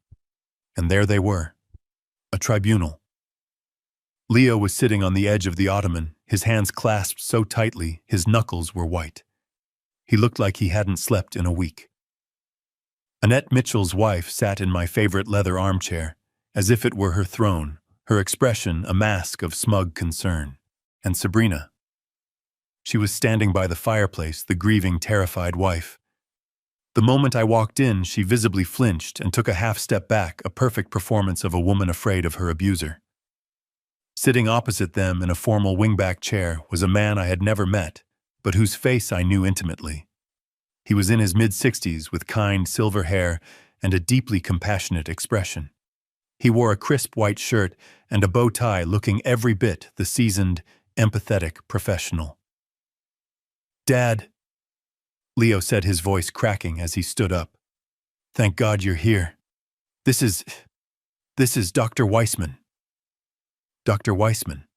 and there they were, a tribunal. Leo was sitting on the edge of the ottoman, his hands clasped so tightly his knuckles were white. He looked like he hadn't slept in a week. Annette Mitchell's wife sat in my favorite leather armchair, as if it were her throne, her expression a mask of smug concern. And Sabrina. She was standing by the fireplace, the grieving, terrified wife. The moment I walked in, she visibly flinched and took a half step back, a perfect performance of a woman afraid of her abuser. Sitting opposite them in a formal wingback chair was a man I had never met, but whose face I knew intimately. He was in his mid-60s with kind silver hair and a deeply compassionate expression. He wore a crisp white shirt and a bow tie, looking every bit the seasoned, empathetic professional. "Dad," Leo said, his voice cracking as he stood up. "Thank God you're here. This is Dr. Weissman." Dr. Weissman.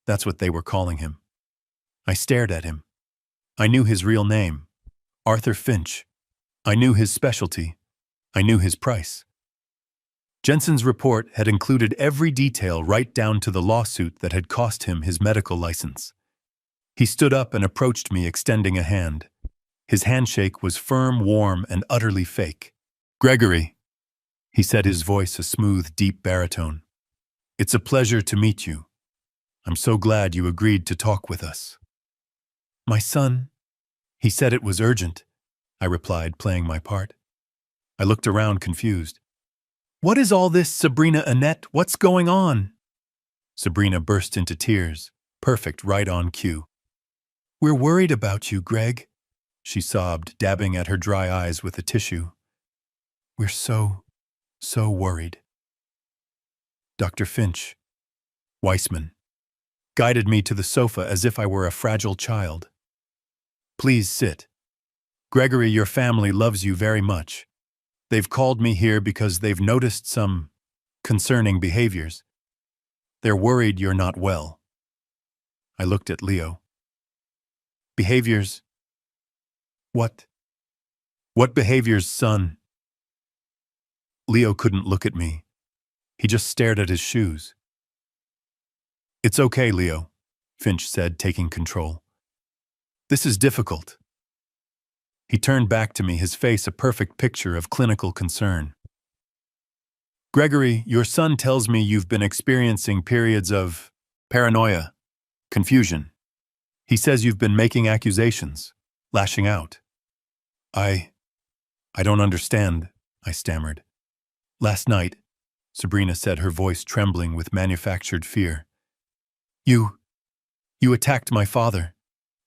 That's what they were calling him. I stared at him. I knew his real name, Arthur Finch. I knew his specialty. I knew his price. Jensen's report had included every detail right down to the lawsuit that had cost him his medical license. He stood up and approached me, extending a hand. His handshake was firm, warm, and utterly fake. "Gregory," he said, his voice a smooth, deep baritone. "It's a pleasure to meet you. I'm so glad you agreed to talk with us." "My son," he said. It was urgent, I replied, playing my part. I looked around, confused. "What is all this, Sabrina, Annette? What's going on?" Sabrina burst into tears, perfect, right on cue. "We're worried about you, Greg," she sobbed, dabbing at her dry eyes with a tissue. "We're so worried." Dr. Finch, Weissman, guided me to the sofa as if I were a fragile child. "Please sit. Gregory, your family loves you very much. They've called me here because they've noticed some concerning behaviors. They're worried you're not well." I looked at Leo. "Behaviors? What? What behaviors, son?" Leo couldn't look at me. He just stared at his shoes. "It's okay, Leo," Finch said, taking control. "This is difficult." He turned back to me, his face a perfect picture of clinical concern. "Gregory, your son tells me you've been experiencing periods of paranoia, confusion. He says you've been making accusations, lashing out." I don't understand," I stammered. "Last night," Sabrina said, her voice trembling with manufactured fear. You attacked my father.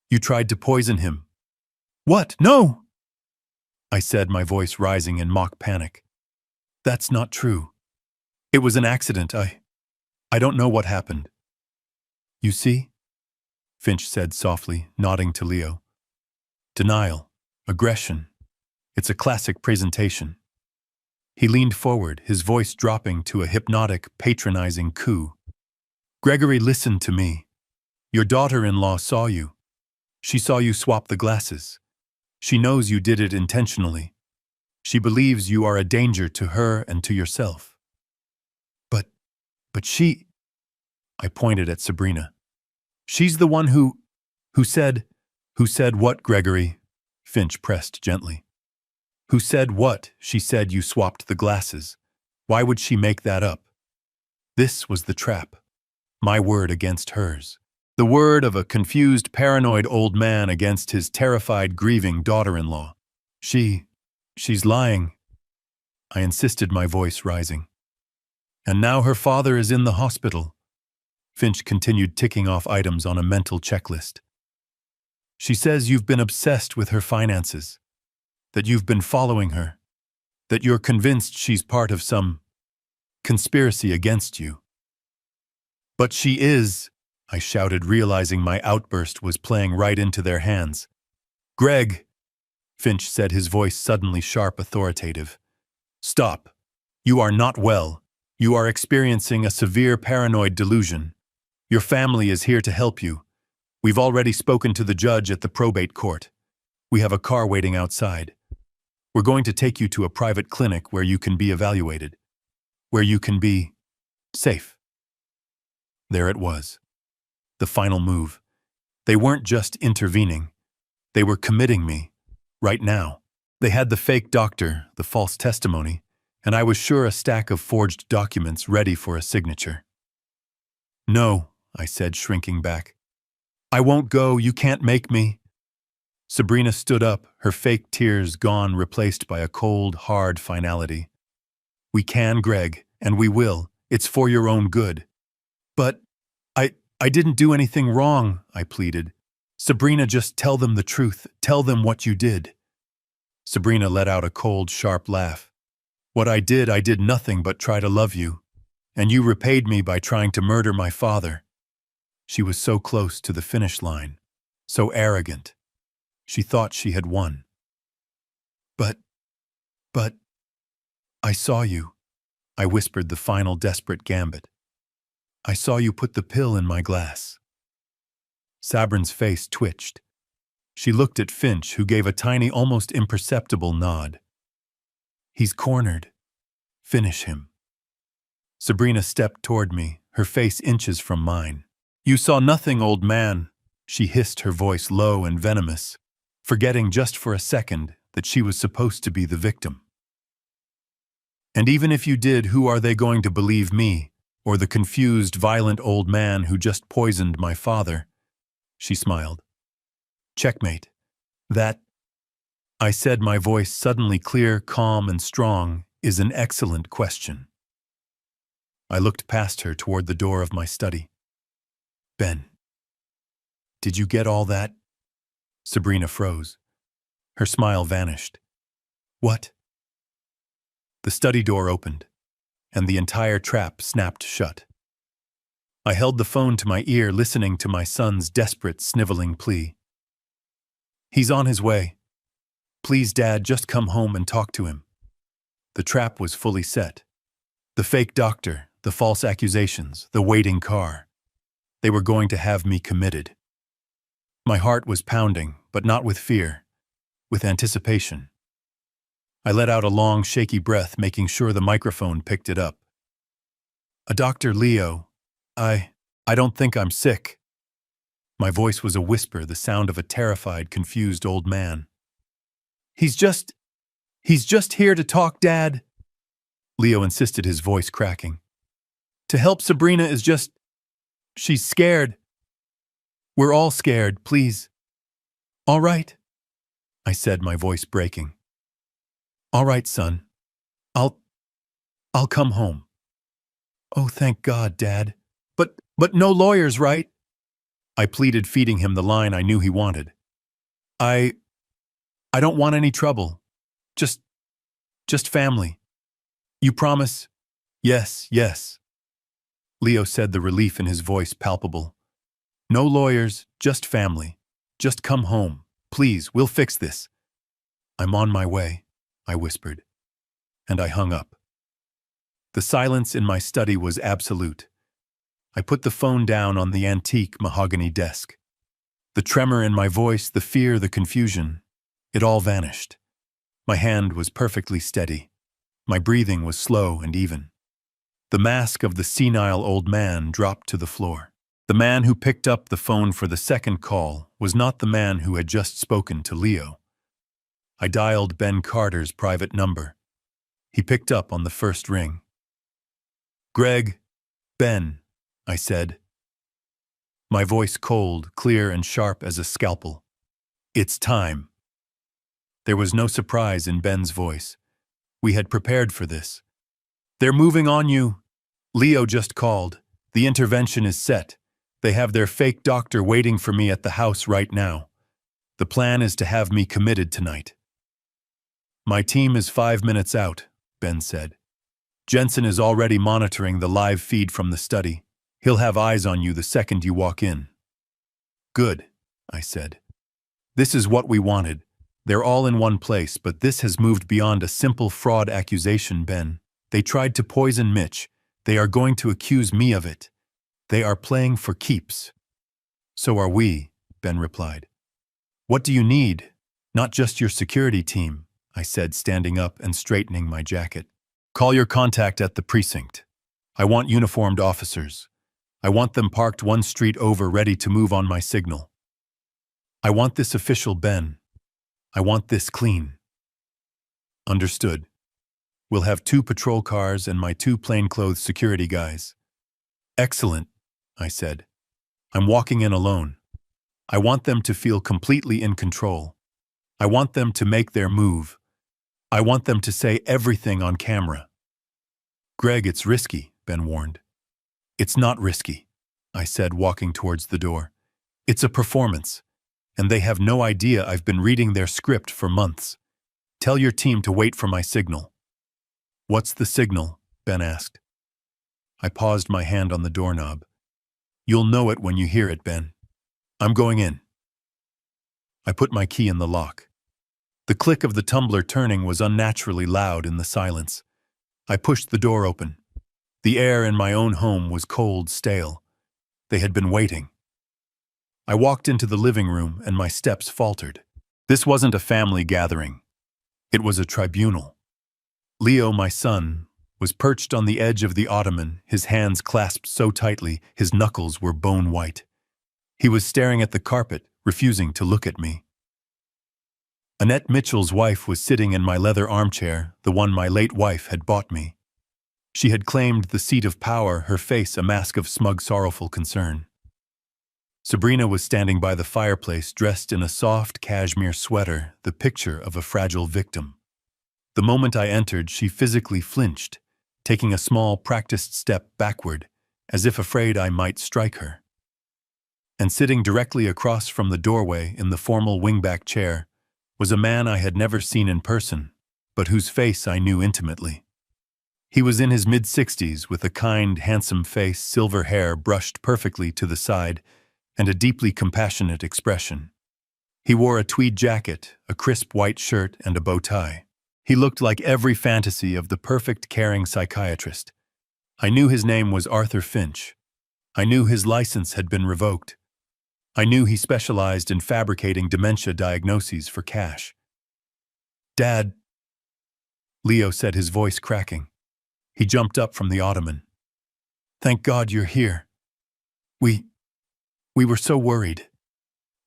You tried to poison him." "What? No!" I said, my voice rising in mock panic. "That's not true. It was an accident. I don't know what happened." "You see?" Finch said softly, nodding to Leo. "Denial, aggression. It's a classic presentation." He leaned forward, his voice dropping to a hypnotic, patronizing coo. "Gregory, listen to me. Your daughter-in-law saw you. She saw you swap the glasses. She knows you did it intentionally. She believes you are a danger to her and to yourself." But she... I pointed at Sabrina. "She's the one who said..." "Who said what, Gregory?" Finch pressed gently. "Who said what?" "She said you swapped the glasses. Why would she make that up?" This was the trap. My word against hers. The word of a confused, paranoid old man against his terrified, grieving daughter-in-law. She's lying," I insisted, my voice rising. "And now her father is in the hospital." Finch continued ticking off items on a mental checklist. "She says you've been obsessed with her finances, that you've been following her, that you're convinced she's part of some conspiracy against you." "But she is," I shouted, realizing my outburst was playing right into their hands. "Greg," Finch said, his voice suddenly sharp, authoritative. "Stop. You are not well. You are experiencing a severe paranoid delusion. Your family is here to help you. We've already spoken to the judge at the probate court. We have a car waiting outside. We're going to take you to a private clinic where you can be evaluated, where you can be safe. There it was. The final move. They weren't just intervening. They were committing me, right now. They had the fake doctor, the false testimony, and I was sure a stack of forged documents ready for a signature. No, I said, shrinking back. I won't go, you can't make me. Sabrina stood up, her fake tears gone, replaced by a cold, hard finality. We can, Greg, and we will. It's for your own good. But I didn't do anything wrong, I pleaded. Sabrina, just tell them the truth. Tell them what you did. Sabrina let out a cold, sharp laugh. What I did nothing but try to love you. And you repaid me by trying to murder my father. She was so close to the finish line, so arrogant. She thought she had won. But, I saw you, I whispered the final desperate gambit. I saw you put the pill in my glass. Sabrina's face twitched. She looked at Finch, who gave a tiny, almost imperceptible nod. He's cornered. Finish him. Sabrina stepped toward me, her face inches from mine. You saw nothing, old man, she hissed, her voice low and venomous, forgetting just for a second that she was supposed to be the victim. And even if you did, who are they going to believe, me, or the confused, violent old man who just poisoned my father? She smiled. Checkmate. That, I said, my voice suddenly clear, calm, and strong, is an excellent question. I looked past her toward the door of my study. Ben. Did you get all that? Sabrina froze. Her smile vanished. What? The study door opened, and the entire trap snapped shut. I held the phone to my ear, listening to my son's desperate, sniveling plea. He's on his way. Please, Dad, just come home and talk to him. The trap was fully set. The fake doctor, the false accusations, the waiting car. They were going to have me committed. My heart was pounding, but not with fear, with anticipation. I let out a long, shaky breath, making sure the microphone picked it up. Dr. Leo, I don't think I'm sick. My voice was a whisper, the sound of a terrified, confused old man. He's just here to talk, Dad, Leo insisted, his voice cracking. To help Sabrina is just... she's scared. We're all scared, please. All right, I said, my voice breaking. All right, son. I'll come home. Oh, thank God, Dad. But no lawyers, right? I pleaded, feeding him the line I knew he wanted. I don't want any trouble. Just family. You promise? Yes, yes. Leo said, the relief in his voice palpable. No lawyers, just family. Just come home. Please, we'll fix this. I'm on my way, I whispered, and I hung up. The silence in my study was absolute. I put the phone down on the antique mahogany desk. The tremor in my voice, the fear, the confusion, it all vanished. My hand was perfectly steady. My breathing was slow and even. The mask of the senile old man dropped to the floor. The man who picked up the phone for the second call was not the man who had just spoken to Leo. I dialed Ben Carter's private number. He picked up on the first ring. Greg, Ben, I said. My voice cold, clear, and sharp as a scalpel. It's time. There was no surprise in Ben's voice. We had prepared for this. They're moving on you. Leo just called. The intervention is set. They have their fake doctor waiting for me at the house right now. The plan is to have me committed tonight. My team is 5 minutes out, Ben said. Jensen is already monitoring the live feed from the study. He'll have eyes on you the second you walk in. Good, I said. This is what we wanted. They're all in one place, but this has moved beyond a simple fraud accusation, Ben. They tried to poison Mitch. They are going to accuse me of it. They are playing for keeps. So are we, Ben replied. What do you need? Not just your security team, I said, standing up and straightening my jacket. Call your contact at the precinct. I want uniformed officers. I want them parked one street over, ready to move on my signal. I want this official, Ben. I want this clean. Understood. We'll have 2 patrol cars and my 2 plainclothes security guys. Excellent, I said. I'm walking in alone. I want them to feel completely in control. I want them to make their move. I want them to say everything on camera. Greg, it's risky, Ben warned. It's not risky, I said, walking towards the door. It's a performance, and they have no idea I've been reading their script for months. Tell your team to wait for my signal. What's the signal? Ben asked. I paused my hand on the doorknob. You'll know it when you hear it, Ben. I'm going in. I put my key in the lock. The click of the tumbler turning was unnaturally loud in the silence. I pushed the door open. The air in my own home was cold, stale. They had been waiting. I walked into the living room and my steps faltered. This wasn't a family gathering. It was a tribunal. Leo, my son, was perched on the edge of the ottoman, his hands clasped so tightly his knuckles were bone white. He was staring at the carpet, refusing to look at me. Annette Mitchell's wife was sitting in my leather armchair, the one my late wife had bought me. She had claimed the seat of power, her face a mask of smug, sorrowful concern. Sabrina was standing by the fireplace, dressed in a soft cashmere sweater, the picture of a fragile victim. The moment I entered, she physically flinched, taking a small, practiced step backward, as if afraid I might strike her. And sitting directly across from the doorway in the formal wingback chair was a man I had never seen in person, but whose face I knew intimately. He was in his mid-60s, with a kind, handsome face, silver hair brushed perfectly to the side, and a deeply compassionate expression. He wore a tweed jacket, a crisp white shirt, and a bow tie. He looked like every fantasy of the perfect, caring psychiatrist. I knew his name was Arthur Finch. I knew his license had been revoked. I knew he specialized in fabricating dementia diagnoses for cash. Dad, Leo said, his voice cracking. He jumped up from the ottoman. Thank God you're here. We were so worried.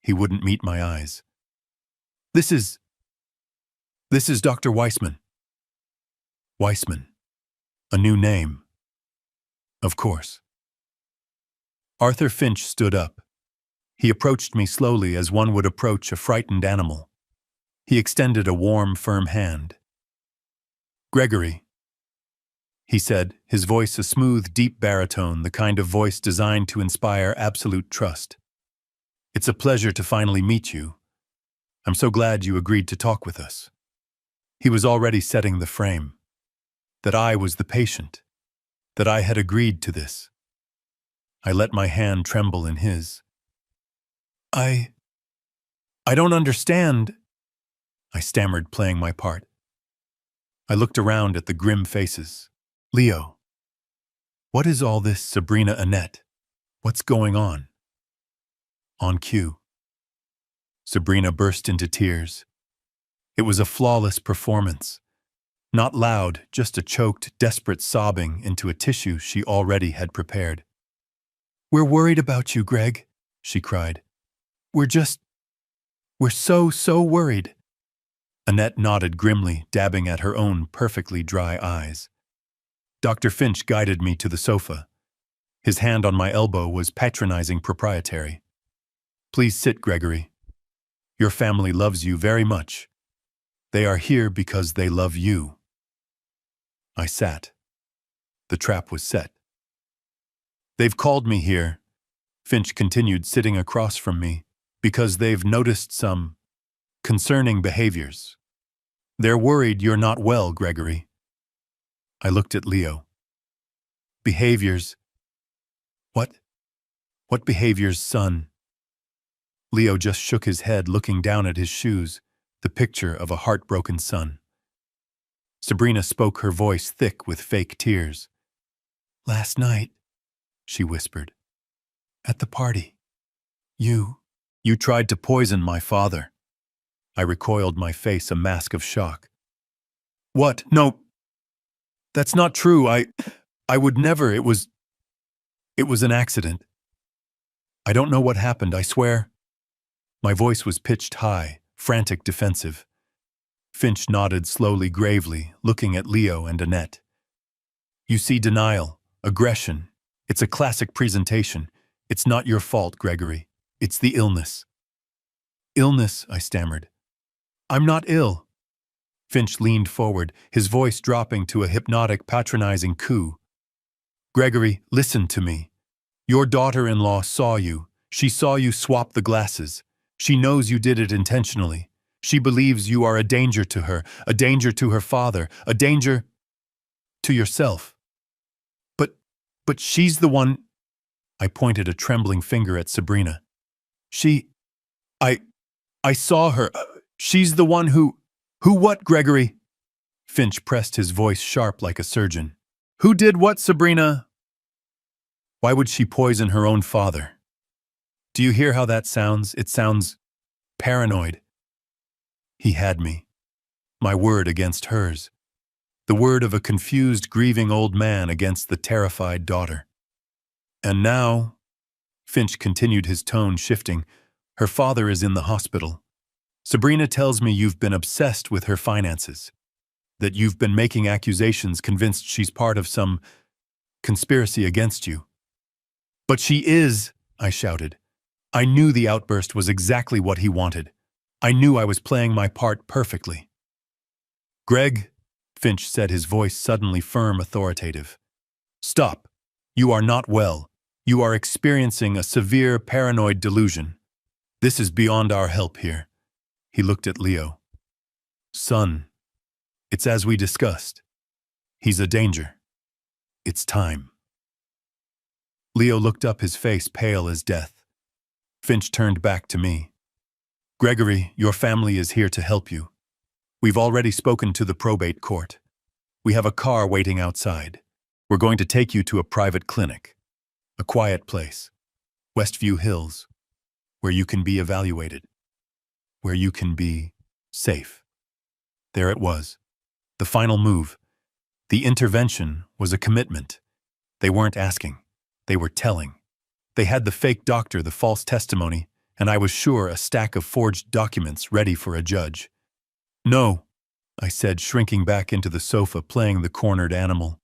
He wouldn't meet my eyes. This is Dr. Weissman. Weissman. A new name. Of course. Arthur Finch stood up. He approached me slowly, as one would approach a frightened animal. He extended a warm, firm hand. Gregory, he said, his voice a smooth, deep baritone, the kind of voice designed to inspire absolute trust. It's a pleasure to finally meet you. I'm so glad you agreed to talk with us. He was already setting the frame. That I was the patient. That I had agreed to this. I let my hand tremble in his. I don't understand, I stammered, playing my part. I looked around at the grim faces. Leo, what is all this? Sabrina, Annette, what's going on? On cue. Sabrina burst into tears. It was a flawless performance. Not loud, just a choked, desperate sobbing into a tissue she already had prepared. We're worried about you, Greg, she cried. We're so worried. Annette nodded grimly, dabbing at her own perfectly dry eyes. Dr. Finch guided me to the sofa. His hand on my elbow was patronizing, proprietary. Please sit, Gregory. Your family loves you very much. They are here because they love you. I sat. The trap was set. They've called me here, Finch continued, sitting across from me, because they've noticed some concerning behaviors. They're worried you're not well, Gregory. I looked at Leo. Behaviors? What? What behaviors, son? Leo just shook his head, looking down at his shoes, the picture of a heartbroken son. Sabrina spoke, her voice thick with fake tears. Last night, she whispered. At the party. You tried to poison my father. I recoiled, my face a mask of shock. What? No, that's not true. I would never. It was an accident. I don't know what happened, I swear. My voice was pitched high, frantic, defensive. Finch nodded slowly, gravely, looking at Leo and Annette. You see, denial, aggression. It's a classic presentation. It's not your fault, Gregory. It's the illness. Illness, I stammered. I'm not ill. Finch leaned forward, his voice dropping to a hypnotic, patronizing coo. Gregory, listen to me. Your daughter-in-law saw you. She saw you swap the glasses. She knows you did it intentionally. She believes you are a danger to her, a danger to her father, a danger to yourself. But she's the one. I pointed a trembling finger at Sabrina. I saw her. She's the one who what, Gregory? Finch pressed his voice sharp like a surgeon. Who did what, Sabrina? Why would she poison her own father? Do you hear how that sounds? It sounds paranoid. He had me. My word against hers. The word of a confused, grieving old man against the terrified daughter. And now, Finch continued, his tone shifting, her father is in the hospital. Sabrina tells me you've been obsessed with her finances, that you've been making accusations convinced she's part of some conspiracy against you. But she is, I shouted. I knew the outburst was exactly what he wanted. I knew I was playing my part perfectly. Greg, Finch said, his voice suddenly firm, authoritative. Stop. You are not well. You are experiencing a severe paranoid delusion. This is beyond our help here. He looked at Leo. Son, it's as we discussed. He's a danger. It's time. Leo looked up, his face pale as death. Finch turned back to me. Gregory, your family is here to help you. We've already spoken to the probate court. We have a car waiting outside. We're going to take you to a private clinic. A quiet place. Westview Hills. Where you can be evaluated. Where you can be safe. There it was. The final move. The intervention was a commitment. They weren't asking. They were telling. They had the fake doctor, the false testimony, and I was sure a stack of forged documents ready for a judge. No, I said, shrinking back into the sofa, playing the cornered animal.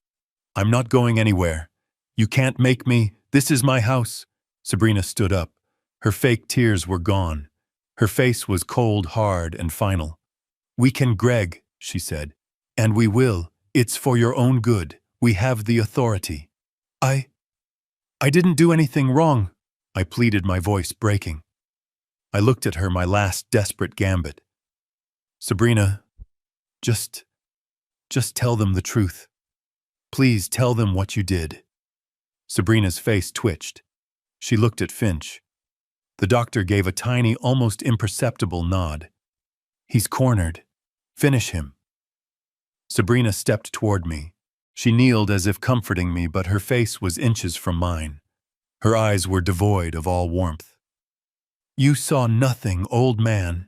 I'm not going anywhere. You can't make me. This is my house. Sabrina stood up. Her fake tears were gone. Her face was cold, hard, and final. We can, Greg, she said. And we will. It's for your own good. We have the authority. I didn't do anything wrong, I pleaded, my voice breaking. I looked at her, my last desperate gambit. Sabrina, just tell them the truth. Please tell them what you did. Sabrina's face twitched. She looked at Finch. The doctor gave a tiny, almost imperceptible nod. He's cornered. Finish him. Sabrina stepped toward me. She kneeled as if comforting me, but her face was inches from mine. Her eyes were devoid of all warmth. You saw nothing, old man,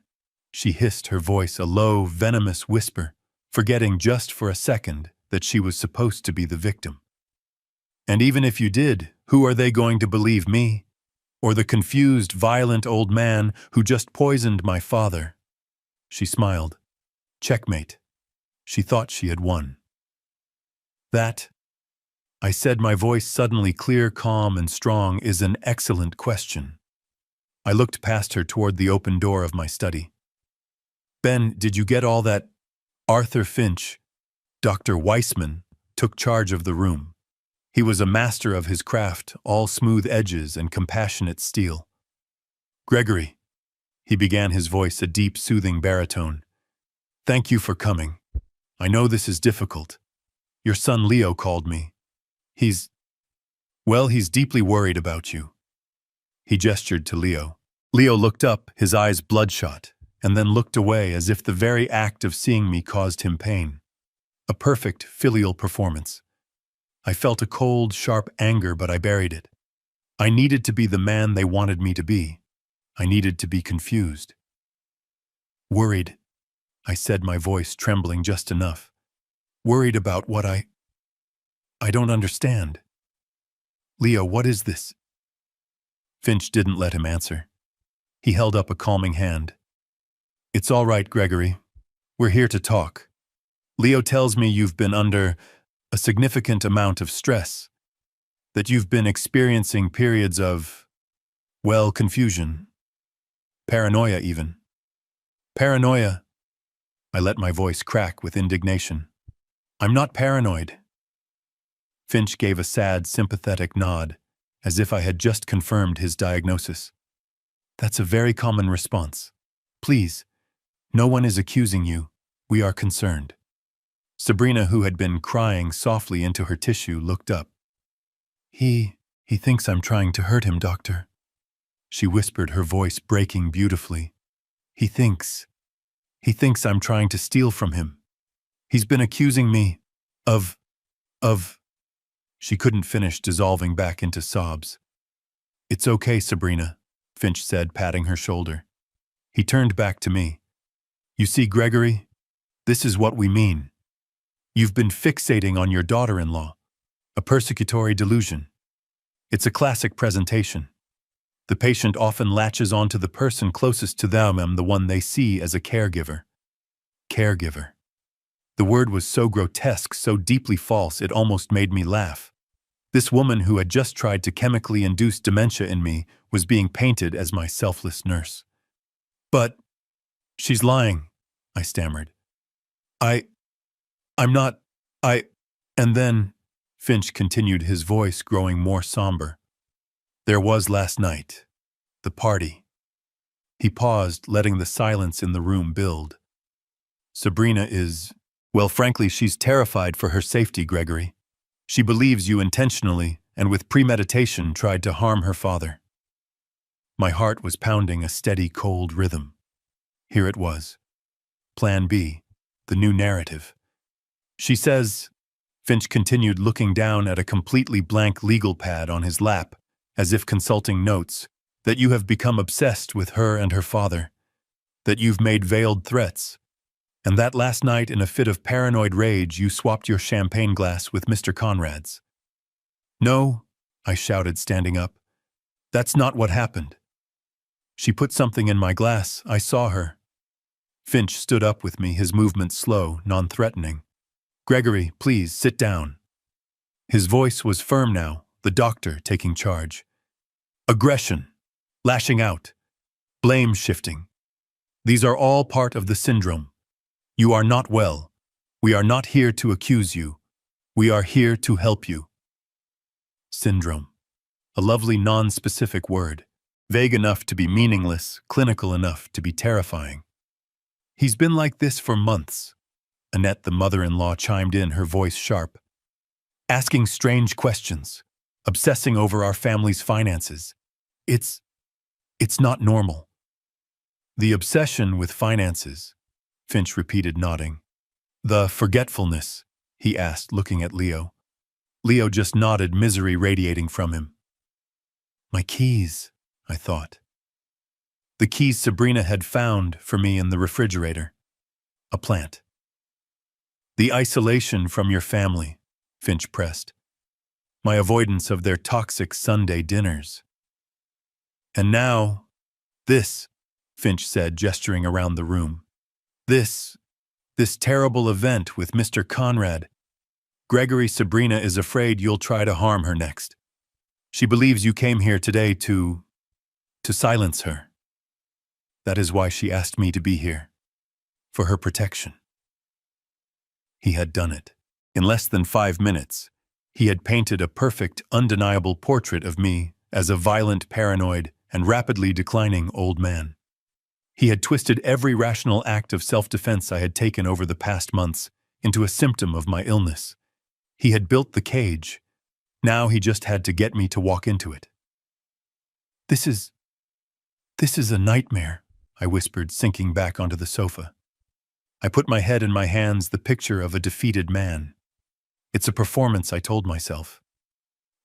she hissed, her voice a low, venomous whisper, forgetting just for a second that she was supposed to be the victim. And even if you did, who are they going to believe, me? Or the confused, violent old man who just poisoned my father? She smiled. Checkmate. She thought she had won. That, I said, my voice suddenly clear, calm, and strong, is an excellent question. I looked past her toward the open door of my study. Ben, did you get all that? Arthur Finch, Dr. Weissman, took charge of the room. He was a master of his craft, all smooth edges and compassionate steel. Gregory, he began, his voice a deep, soothing baritone. Thank you for coming. I know this is difficult. Your son Leo called me. He's deeply worried about you. He gestured to Leo. Leo looked up, his eyes bloodshot, and then looked away as if the very act of seeing me caused him pain. A perfect filial performance. I felt a cold, sharp anger, but I buried it. I needed to be the man they wanted me to be. I needed to be confused. Worried, I said, my voice trembling just enough. Worried about what I don't understand. Leo, what is this? Finch didn't let him answer. He held up a calming hand. It's all right, Gregory. We're here to talk. Leo tells me you've been under a significant amount of stress, that you've been experiencing periods of, well, confusion, paranoia even. Paranoia. I let my voice crack with indignation. I'm not paranoid. Finch gave a sad, sympathetic nod, as if I had just confirmed his diagnosis. That's a very common response. Please, no one is accusing you. We are concerned. Sabrina, who had been crying softly into her tissue, looked up. He thinks I'm trying to hurt him, doctor. She whispered, her voice breaking beautifully. He thinks I'm trying to steal from him. He's been accusing me of... She couldn't finish, dissolving back into sobs. It's okay, Sabrina, Finch said, patting her shoulder. He turned back to me. You see, Gregory, this is what we mean. You've been fixating on your daughter-in-law, a persecutory delusion. It's a classic presentation. The patient often latches onto the person closest to them, the one they see as a caregiver. Caregiver. The word was so grotesque, so deeply false, it almost made me laugh. This woman who had just tried to chemically induce dementia in me was being painted as my selfless nurse. But she's lying, I stammered. I'm not, and then, Finch continued, his voice growing more somber. There was last night, the party. He paused, letting the silence in the room build. Sabrina is, well, frankly, she's terrified for her safety, Gregory. She believes you intentionally and with premeditation tried to harm her father. My heart was pounding a steady, cold rhythm. Here it was. Plan B, the new narrative. She says, Finch continued, looking down at a completely blank legal pad on his lap, as if consulting notes, that you have become obsessed with her and her father, that you've made veiled threats, and that last night in a fit of paranoid rage you swapped your champagne glass with Mr. Conrad's. No, I shouted, standing up. That's not what happened. She put something in my glass. I saw her. Finch stood up with me, his movements slow, non-threatening. Gregory, please, sit down. His voice was firm now, the doctor taking charge. Aggression, lashing out, blame shifting. These are all part of the syndrome. You are not well. We are not here to accuse you. We are here to help you. Syndrome. A lovely non-specific word, vague enough to be meaningless, clinical enough to be terrifying. He's been like this for months. Annette, the mother-in-law, chimed in, her voice sharp. Asking strange questions, obsessing over our family's finances. It's not normal. The obsession with finances, Finch repeated, nodding. The forgetfulness, he asked, looking at Leo. Leo just nodded, misery radiating from him. My keys, I thought. The keys Sabrina had found for me in the refrigerator. A plant. The isolation from your family, Finch pressed. My avoidance of their toxic Sunday dinners. And now, this, Finch said, gesturing around the room. This terrible event with Mr. Conrad. Gregory, Sabrina is afraid you'll try to harm her next. She believes you came here today to silence her. That is why she asked me to be here. For her protection. He had done it. In less than 5 minutes, he had painted a perfect, undeniable portrait of me as a violent, paranoid, and rapidly declining old man. He had twisted every rational act of self-defense I had taken over the past months into a symptom of my illness. He had built the cage. Now he just had to get me to walk into it. This is a nightmare, I whispered, sinking back onto the sofa. I put my head in my hands, the picture of a defeated man. It's a performance, I told myself.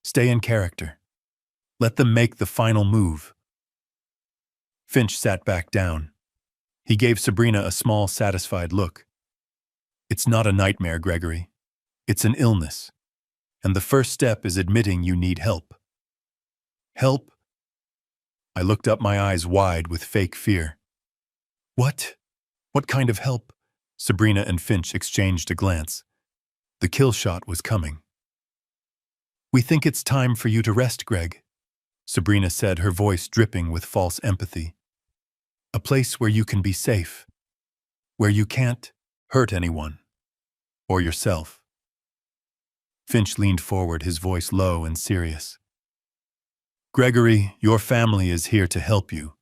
Stay in character. Let them make the final move. Finch sat back down. He gave Sabrina a small, satisfied look. It's not a nightmare, Gregory. It's an illness. And the first step is admitting you need help. Help? I looked up, my eyes wide with fake fear. What? What kind of help? Sabrina and Finch exchanged a glance. The kill shot was coming. We think it's time for you to rest, Greg, Sabrina said, her voice dripping with false empathy. A place where you can be safe, where you can't hurt anyone, or yourself. Finch leaned forward, his voice low and serious. Gregory, your family is here to help you.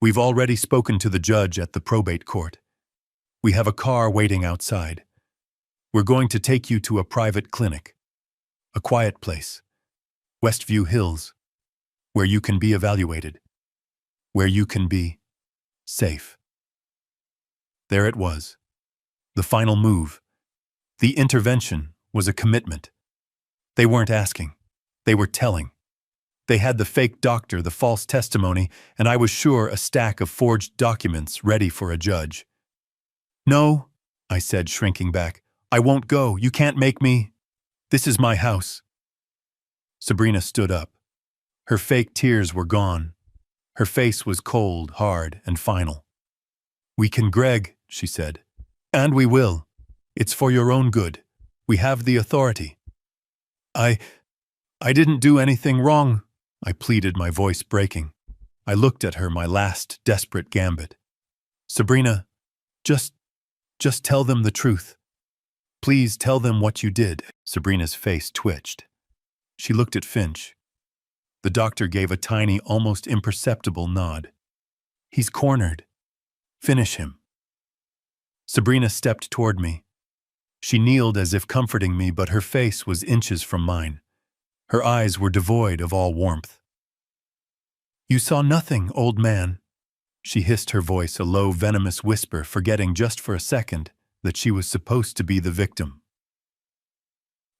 We've already spoken to the judge at the probate court. We have a car waiting outside. We're going to take you to a private clinic, a quiet place, Westview Hills, where you can be evaluated, where you can be safe. There it was. The final move. The intervention was a commitment. They weren't asking. They were telling. They had the fake doctor, the false testimony, and I was sure a stack of forged documents ready for a judge. No, I said, shrinking back. I won't go. You can't make me. This is my house. Sabrina stood up. Her fake tears were gone. Her face was cold, hard, and final. We can, Greg, she said. And we will. It's for your own good. We have the authority. I didn't do anything wrong, I pleaded, my voice breaking. I looked at her, my last desperate gambit. Sabrina, just tell them the truth. Please tell them what you did. Sabrina's face twitched. She looked at Finch. The doctor gave a tiny, almost imperceptible nod. He's cornered. Finish him. Sabrina stepped toward me. She kneeled as if comforting me, but her face was inches from mine. Her eyes were devoid of all warmth. You saw nothing, old man, she hissed, her voice a low, venomous whisper, forgetting just for a second that she was supposed to be the victim.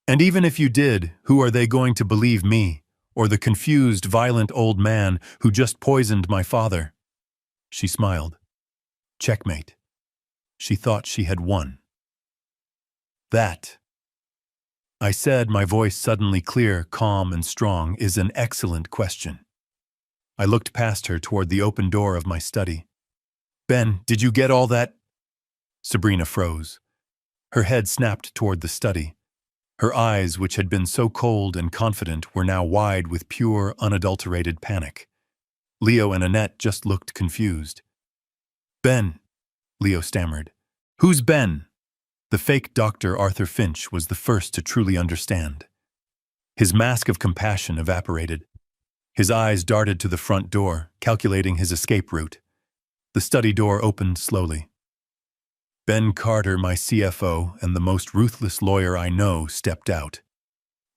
And even if you did, who are they going to believe, me, or the confused, violent old man who just poisoned my father? She smiled. Checkmate. She thought she had won. That, I said, my voice suddenly clear, calm, and strong, is an excellent question. I looked past her toward the open door of my study. Ben, did you get all that? Sabrina froze. Her head snapped toward the study. Her eyes, which had been so cold and confident, were now wide with pure, unadulterated panic. Leo and Annette just looked confused. Ben, Leo stammered. Who's Ben? The fake Dr. Arthur Finch was the first to truly understand. His mask of compassion evaporated. His eyes darted to the front door, calculating his escape route. The study door opened slowly. Ben Carter, my CFO and the most ruthless lawyer I know, stepped out.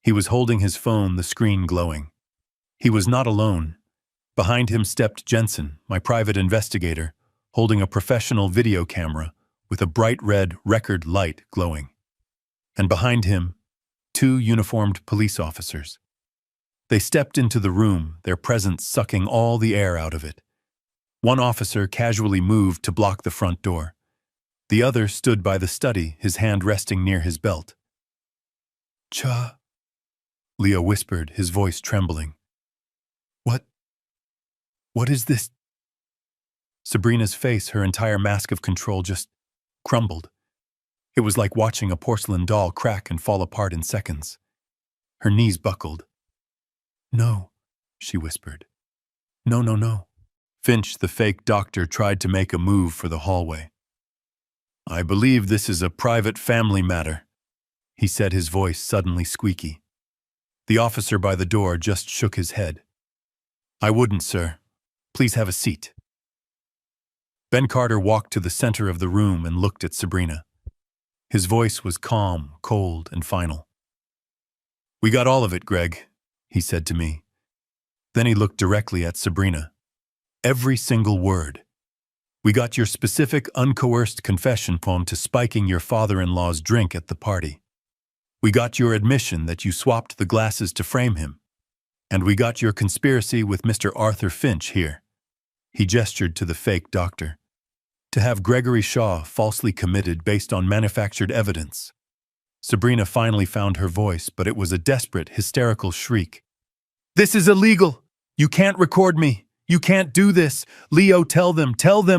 He was holding his phone, the screen glowing. He was not alone. Behind him stepped Jensen, my private investigator, holding a professional video camera with a bright red record light glowing. And behind him, 2 uniformed police officers. They stepped into the room, their presence sucking all the air out of it. One officer casually moved to block the front door. The other stood by the study, his hand resting near his belt. Cha, Leo whispered, his voice trembling. What is this? Sabrina's face, her entire mask of control, just crumbled. It was like watching a porcelain doll crack and fall apart in seconds. Her knees buckled. No, she whispered. No. Finch, the fake doctor, tried to make a move for the hallway. I believe this is a private family matter, he said, his voice suddenly squeaky. The officer by the door just shook his head. I wouldn't, sir. Please have a seat. Ben Carter walked to the center of the room and looked at Sabrina. His voice was calm, cold, and final. We got all of it, Greg, he said to me. Then he looked directly at Sabrina. Every single word. We got your specific, uncoerced confession poem to spiking your father-in-law's drink at the party. We got your admission that you swapped the glasses to frame him. And we got your conspiracy with Mr. Arthur Finch here. He gestured to the fake doctor. To have Gregory Shaw falsely committed based on manufactured evidence. Sabrina finally found her voice, but it was a desperate, hysterical shriek. This is illegal! You can't record me! You can't do this! Leo, tell them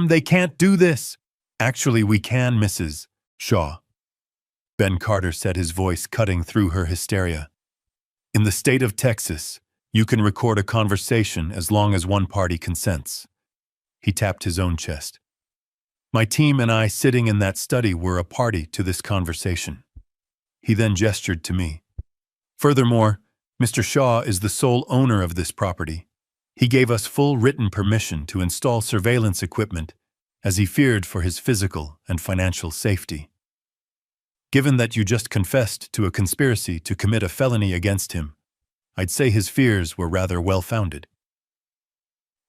they can't do this! Actually, we can, Mrs. Shaw. Ben Carter said, his voice cutting through her hysteria. In the state of Texas, you can record a conversation as long as one party consents. He tapped his own chest. My team and I sitting in that study were a party to this conversation. He then gestured to me. Furthermore, Mr. Shaw is the sole owner of this property. He gave us full written permission to install surveillance equipment as he feared for his physical and financial safety. Given that you just confessed to a conspiracy to commit a felony against him, I'd say his fears were rather well-founded.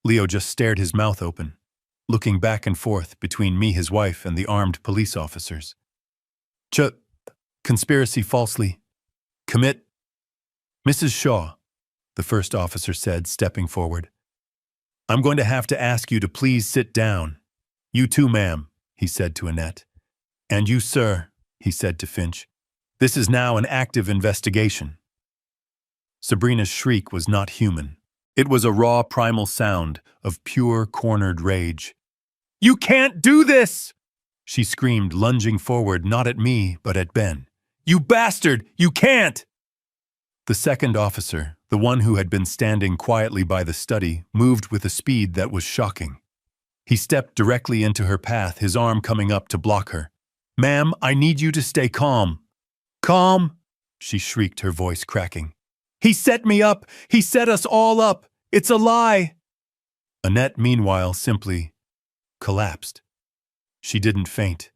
Leo just stared his mouth open, looking back and forth between me, his wife, and the armed police officers. Conspiracy falsely. Commit. Mrs. Shaw, the first officer said, stepping forward. I'm going to have to ask you to please sit down. You too, ma'am, he said to Annette. And you, sir, he said to Finch. This is now an active investigation. Sabrina's shriek was not human. It was a raw, primal sound of pure, cornered rage. You can't do this! She screamed, lunging forward, not at me, but at Ben. You bastard! You can't! The second officer, the one who had been standing quietly by the study, moved with a speed that was shocking. He stepped directly into her path, his arm coming up to block her. Ma'am, I need you to stay calm. Calm? She shrieked, her voice cracking. He set me up! He set us all up! It's a lie! Annette, meanwhile, simply collapsed. She didn't faint.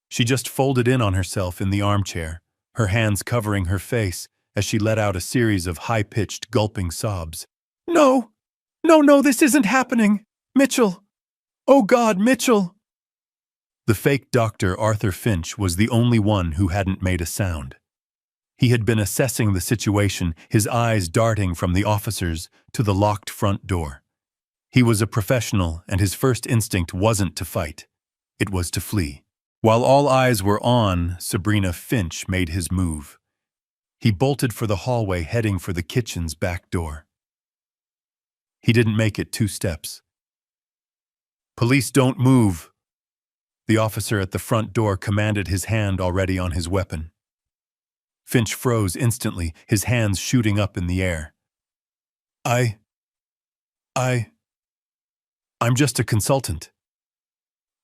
She just folded in on herself in the armchair, her hands covering her face as she let out a series of high-pitched, gulping sobs. No! No, this isn't happening! Mitchell! Oh God, Mitchell! The fake Dr. Arthur Finch was the only one who hadn't made a sound. He had been assessing the situation, his eyes darting from the officers to the locked front door. He was a professional, and his first instinct wasn't to fight. It was to flee. While all eyes were on Sabrina, Finch made his move. He bolted for the hallway, heading for the kitchen's back door. He didn't make it 2 steps. Police, don't move! The officer at the front door commanded, his hand already on his weapon. Finch froze instantly, his hands shooting up in the air. I'm just a consultant.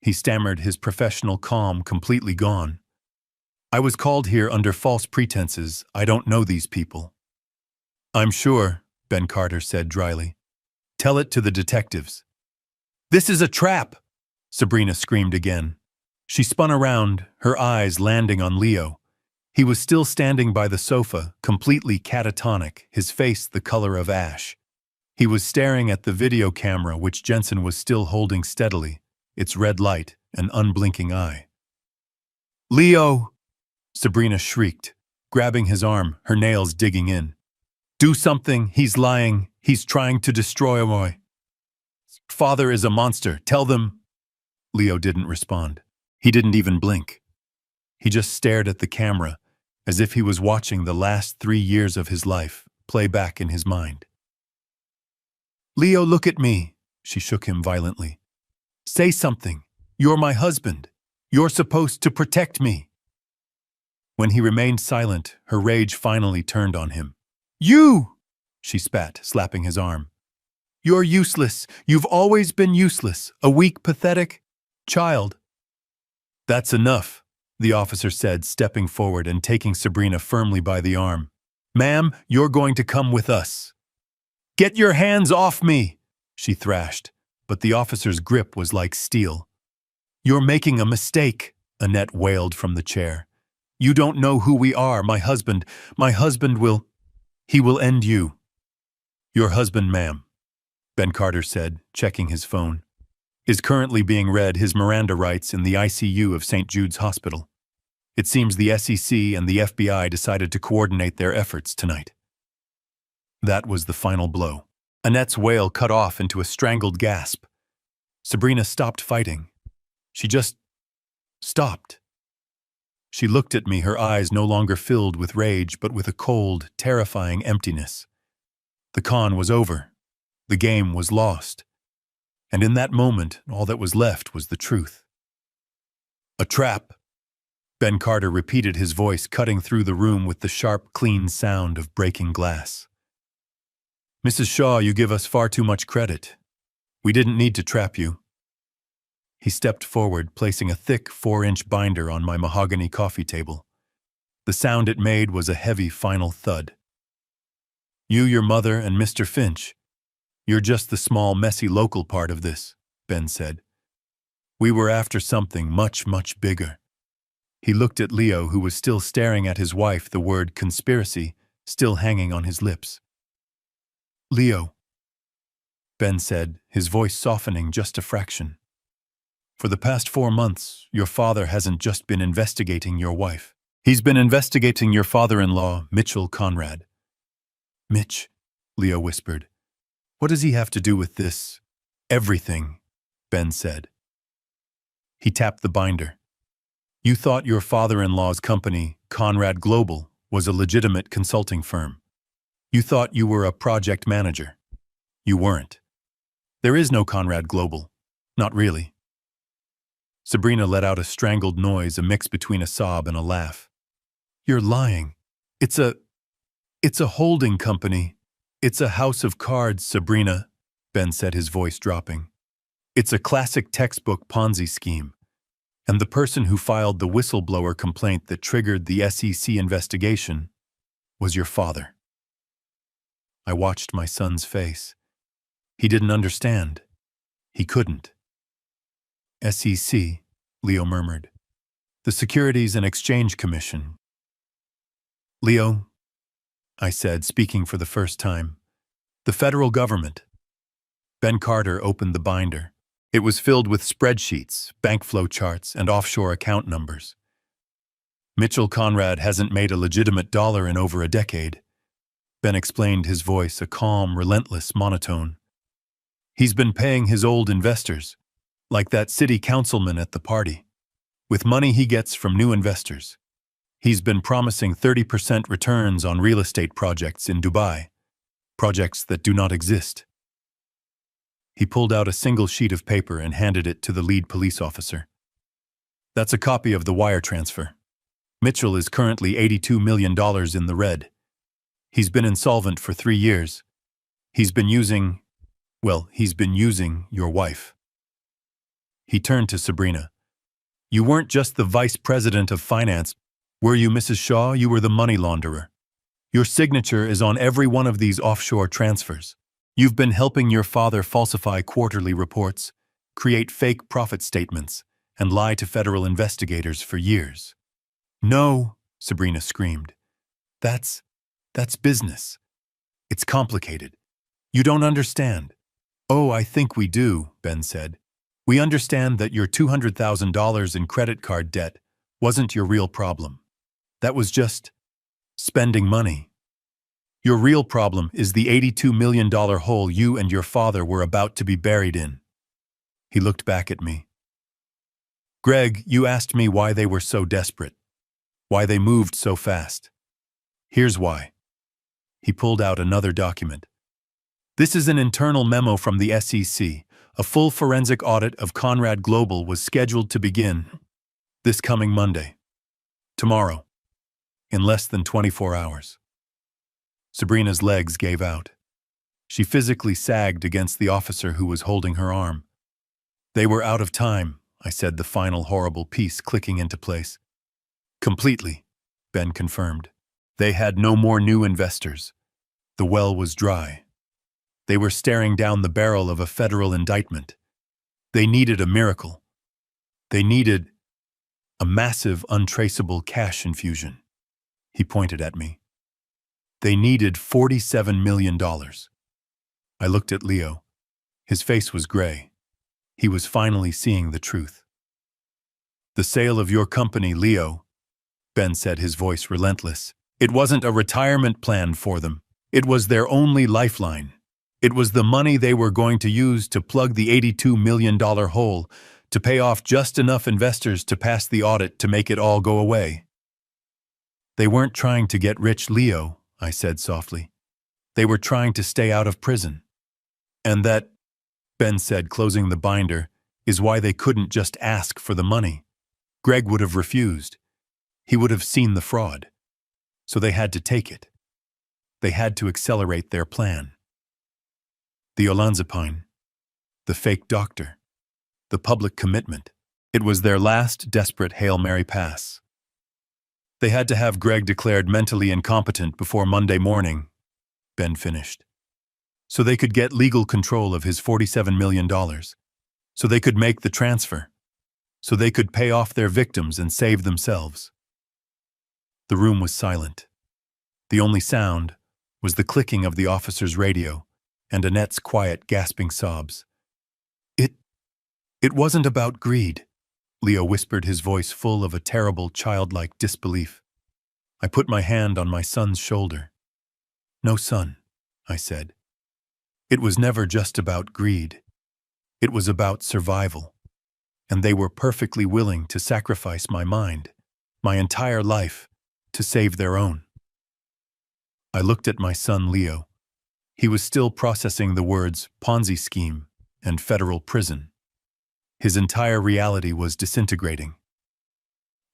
He stammered, his professional calm completely gone. I was called here under false pretenses. I don't know these people. I'm sure, Ben Carter said dryly. Tell it to the detectives. This is a trap! Sabrina screamed again. She spun around, her eyes landing on Leo. He was still standing by the sofa, completely catatonic, his face the color of ash. He was staring at the video camera, which Jensen was still holding steadily, its red light an unblinking eye. Leo! Sabrina shrieked, grabbing his arm, her nails digging in. Do something, he's lying, he's trying to destroy Roy. Father is a monster, tell them. Leo didn't respond. He didn't even blink. He just stared at the camera, as if he was watching the last 3 years of his life play back in his mind. Leo, look at me, she shook him violently. Say something. You're my husband. You're supposed to protect me. When he remained silent, her rage finally turned on him. You! She spat, slapping his arm. You're useless. You've always been useless. A weak, pathetic child. That's enough, the officer said, stepping forward and taking Sabrina firmly by the arm. Ma'am, you're going to come with us. Get your hands off me, she thrashed, but the officer's grip was like steel. You're making a mistake, Annette wailed from the chair. You don't know who we are, my husband will... He will end you. Your husband, ma'am, Ben Carter said, checking his phone, is currently being read his Miranda rights in the ICU of St. Jude's Hospital. It seems the SEC and the FBI decided to coordinate their efforts tonight. That was the final blow. Annette's wail cut off into a strangled gasp. Sabrina stopped fighting. She just stopped. She looked at me, her eyes no longer filled with rage, but with a cold, terrifying emptiness. The con was over. The game was lost. And in that moment, all that was left was the truth. A trap. Ben Carter repeated, his voice cutting through the room with the sharp, clean sound of breaking glass. Mrs. Shaw, you give us far too much credit. We didn't need to trap you. He stepped forward, placing a thick 4-inch binder on my mahogany coffee table. The sound it made was a heavy final thud. You, your mother, and Mr. Finch. You're just the small, messy local part of this, Ben said. We were after something much, much bigger. He looked at Leo, who was still staring at his wife, the word conspiracy still hanging on his lips. Leo, Ben said, his voice softening just a fraction. For the past 4 months, your father hasn't just been investigating your wife. He's been investigating your father-in-law, Mitchell Conrad. Mitch, Leo whispered. What does he have to do with this? Everything, Ben said. He tapped the binder. You thought your father-in-law's company, Conrad Global, was a legitimate consulting firm. You thought you were a project manager. You weren't. There is no Conrad Global. Not really. Sabrina let out a strangled noise, a mix between a sob and a laugh. You're lying. It's a holding company. It's a house of cards, Sabrina, Ben said, his voice dropping. It's a classic textbook Ponzi scheme. And the person who filed the whistleblower complaint that triggered the SEC investigation was your father. I watched my son's face. He didn't understand. He couldn't. SEC, Leo murmured. The Securities and Exchange Commission. Leo, I said, speaking for the first time. The federal government. Ben Carter opened the binder. It was filled with spreadsheets, bank flow charts, and offshore account numbers. Mitchell Conrad hasn't made a legitimate dollar in over a decade. Ben explained, his voice a calm, relentless monotone. He's been paying his old investors, like that city councilman at the party, with money he gets from new investors. He's been promising 30% returns on real estate projects in Dubai, projects that do not exist. He pulled out a single sheet of paper and handed it to the lead police officer. That's a copy of the wire transfer. Mitchell is currently $82 million in the red. He's been insolvent for 3 years. He's been using your wife. He turned to Sabrina. You weren't just the vice president of finance, were you, Mrs. Shaw? You were the money launderer. Your signature is on every one of these offshore transfers. You've been helping your father falsify quarterly reports, create fake profit statements, and lie to federal investigators for years. No, Sabrina screamed. That's business. It's complicated. You don't understand. Oh, I think we do, Ben said. We understand that your $200,000 in credit card debt wasn't your real problem. That was just spending money. Your real problem is the $82 million hole you and your father were about to be buried in. He looked back at me. Greg, you asked me why they were so desperate, why they moved so fast. Here's why. He pulled out another document. This is an internal memo from the SEC. A full forensic audit of Conrad Global was scheduled to begin this coming Monday. Tomorrow. In less than 24 hours. Sabrina's legs gave out. She physically sagged against the officer who was holding her arm. They were out of time, I said, the final horrible piece clicking into place. Completely, Ben confirmed. They had no more new investors. The well was dry. They were staring down the barrel of a federal indictment. They needed a miracle. They needed a massive, untraceable cash infusion. He pointed at me. They needed $47 million. I looked at Leo. His face was gray. He was finally seeing the truth. The sale of your company, Leo, Ben said, his voice relentless. It wasn't a retirement plan for them. It was their only lifeline. It was the money they were going to use to plug the $82 million hole, to pay off just enough investors to pass the audit to make it all go away. They weren't trying to get rich, Leo, I said softly. They were trying to stay out of prison. And that, Ben said, closing the binder, is why they couldn't just ask for the money. Greg would have refused. He would have seen the fraud. So they had to take it. They had to accelerate their plan. The olanzapine, the fake doctor, the public commitment. It was their last desperate Hail Mary pass. They had to have Greg declared mentally incompetent before Monday morning, Ben finished, so they could get legal control of his $47 million, so they could make the transfer, so they could pay off their victims and save themselves. The room was silent. The only sound was the clicking of the officer's radio and Annette's quiet, gasping sobs. It wasn't about greed, Leo whispered, his voice full of a terrible, childlike disbelief. I put my hand on my son's shoulder. No, son, I said. It was never just about greed. It was about survival. And they were perfectly willing to sacrifice my mind, my entire life, to save their own. I looked at my son, Leo. He was still processing the words Ponzi scheme and federal prison. His entire reality was disintegrating.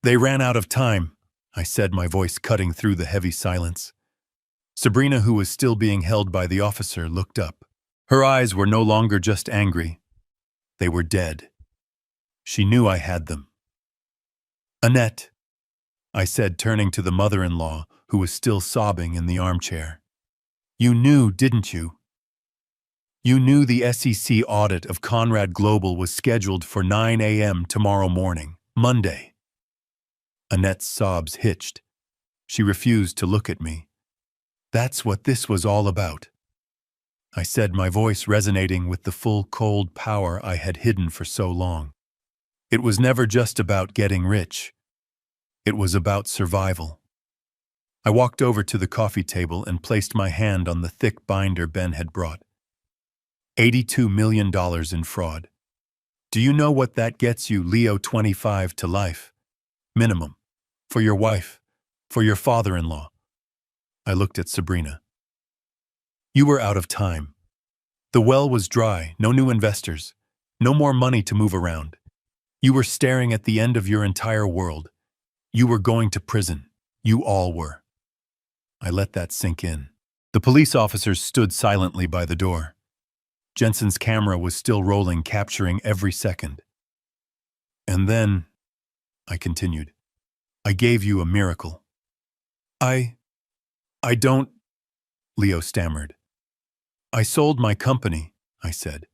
They ran out of time, I said, my voice cutting through the heavy silence. Sabrina, who was still being held by the officer, looked up. Her eyes were no longer just angry. They were dead. She knew I had them. Annette, I said, turning to the mother-in-law, who was still sobbing in the armchair. You knew, didn't you? You knew the SEC audit of Conrad Global was scheduled for 9 a.m. tomorrow morning, Monday. Annette's sobs hitched. She refused to look at me. That's what this was all about, I said, my voice resonating with the full, cold power I had hidden for so long. It was never just about getting rich. It was about survival. I walked over to the coffee table and placed my hand on the thick binder Ben had brought. $82 million in fraud. Do you know what that gets you, Leo? 25 to life. Minimum. For your wife. For your father-in-law. I looked at Sabrina. You were out of time. The well was dry, no new investors, no more money to move around. You were staring at the end of your entire world. You were going to prison. You all were. I let that sink in. The police officers stood silently by the door. Jensen's camera was still rolling, capturing every second. And then, I continued, I gave you a miracle. I don't, Leo stammered. I sold my company, I said.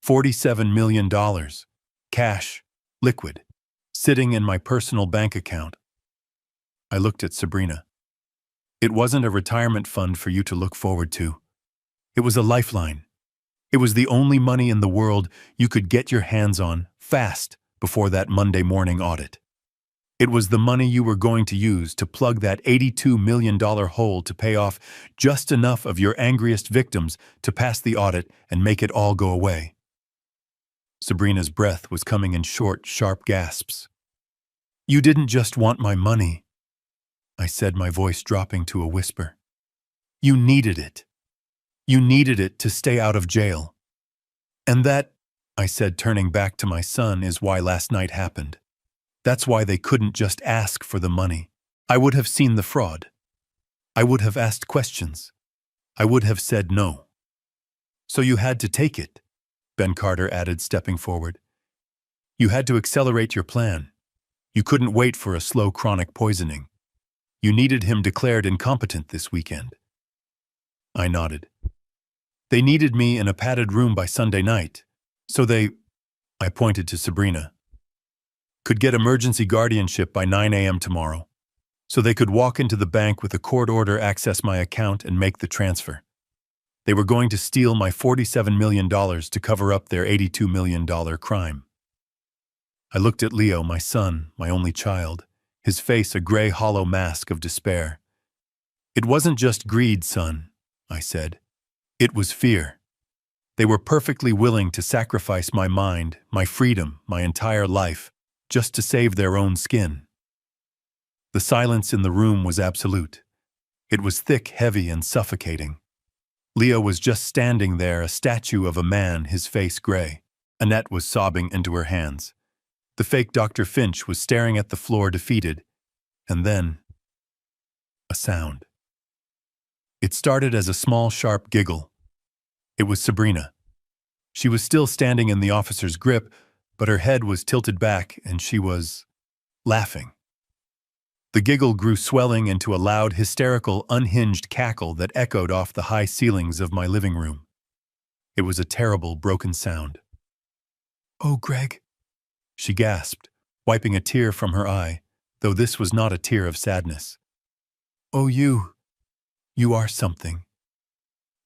$47 million, cash, liquid, sitting in my personal bank account. I looked at Sabrina. It wasn't a retirement fund for you to look forward to. It was a lifeline. It was the only money in the world you could get your hands on fast before that Monday morning audit. It was the money you were going to use to plug that $82 million hole to pay off just enough of your angriest victims to pass the audit and make it all go away. Sabrina's breath was coming in short, sharp gasps. You didn't just want my money, I said, my voice dropping to a whisper. You needed it. You needed it to stay out of jail. And that, I said, turning back to my son, is why last night happened. That's why they couldn't just ask for the money. I would have seen the fraud. I would have asked questions. I would have said no. So you had to take it, Ben Carter added, stepping forward. You had to accelerate your plan. You couldn't wait for a slow chronic poisoning. You needed him declared incompetent this weekend. I nodded. They needed me in a padded room by Sunday night, so they, I pointed to Sabrina, could get emergency guardianship by 9 a.m. tomorrow, so they could walk into the bank with a court order, access my account, and make the transfer. They were going to steal my $47 million to cover up their $82 million crime. I looked at Leo, my son, my only child, his face a gray hollow mask of despair. "It wasn't just greed, son," I said. "It was fear. They were perfectly willing to sacrifice my mind, my freedom, my entire life, just to save their own skin." The silence in the room was absolute. It was thick, heavy, and suffocating. Leo was just standing there, a statue of a man, his face gray. Annette was sobbing into her hands. The fake Dr. Finch was staring at the floor, defeated. And then, a sound. It started as a small, sharp giggle. It was Sabrina. She was still standing in the officer's grip, but her head was tilted back and she was laughing. The giggle grew, swelling into a loud, hysterical, unhinged cackle that echoed off the high ceilings of my living room. It was a terrible, broken sound. "Oh, Greg," she gasped, wiping a tear from her eye, though this was not a tear of sadness. "Oh, you are something."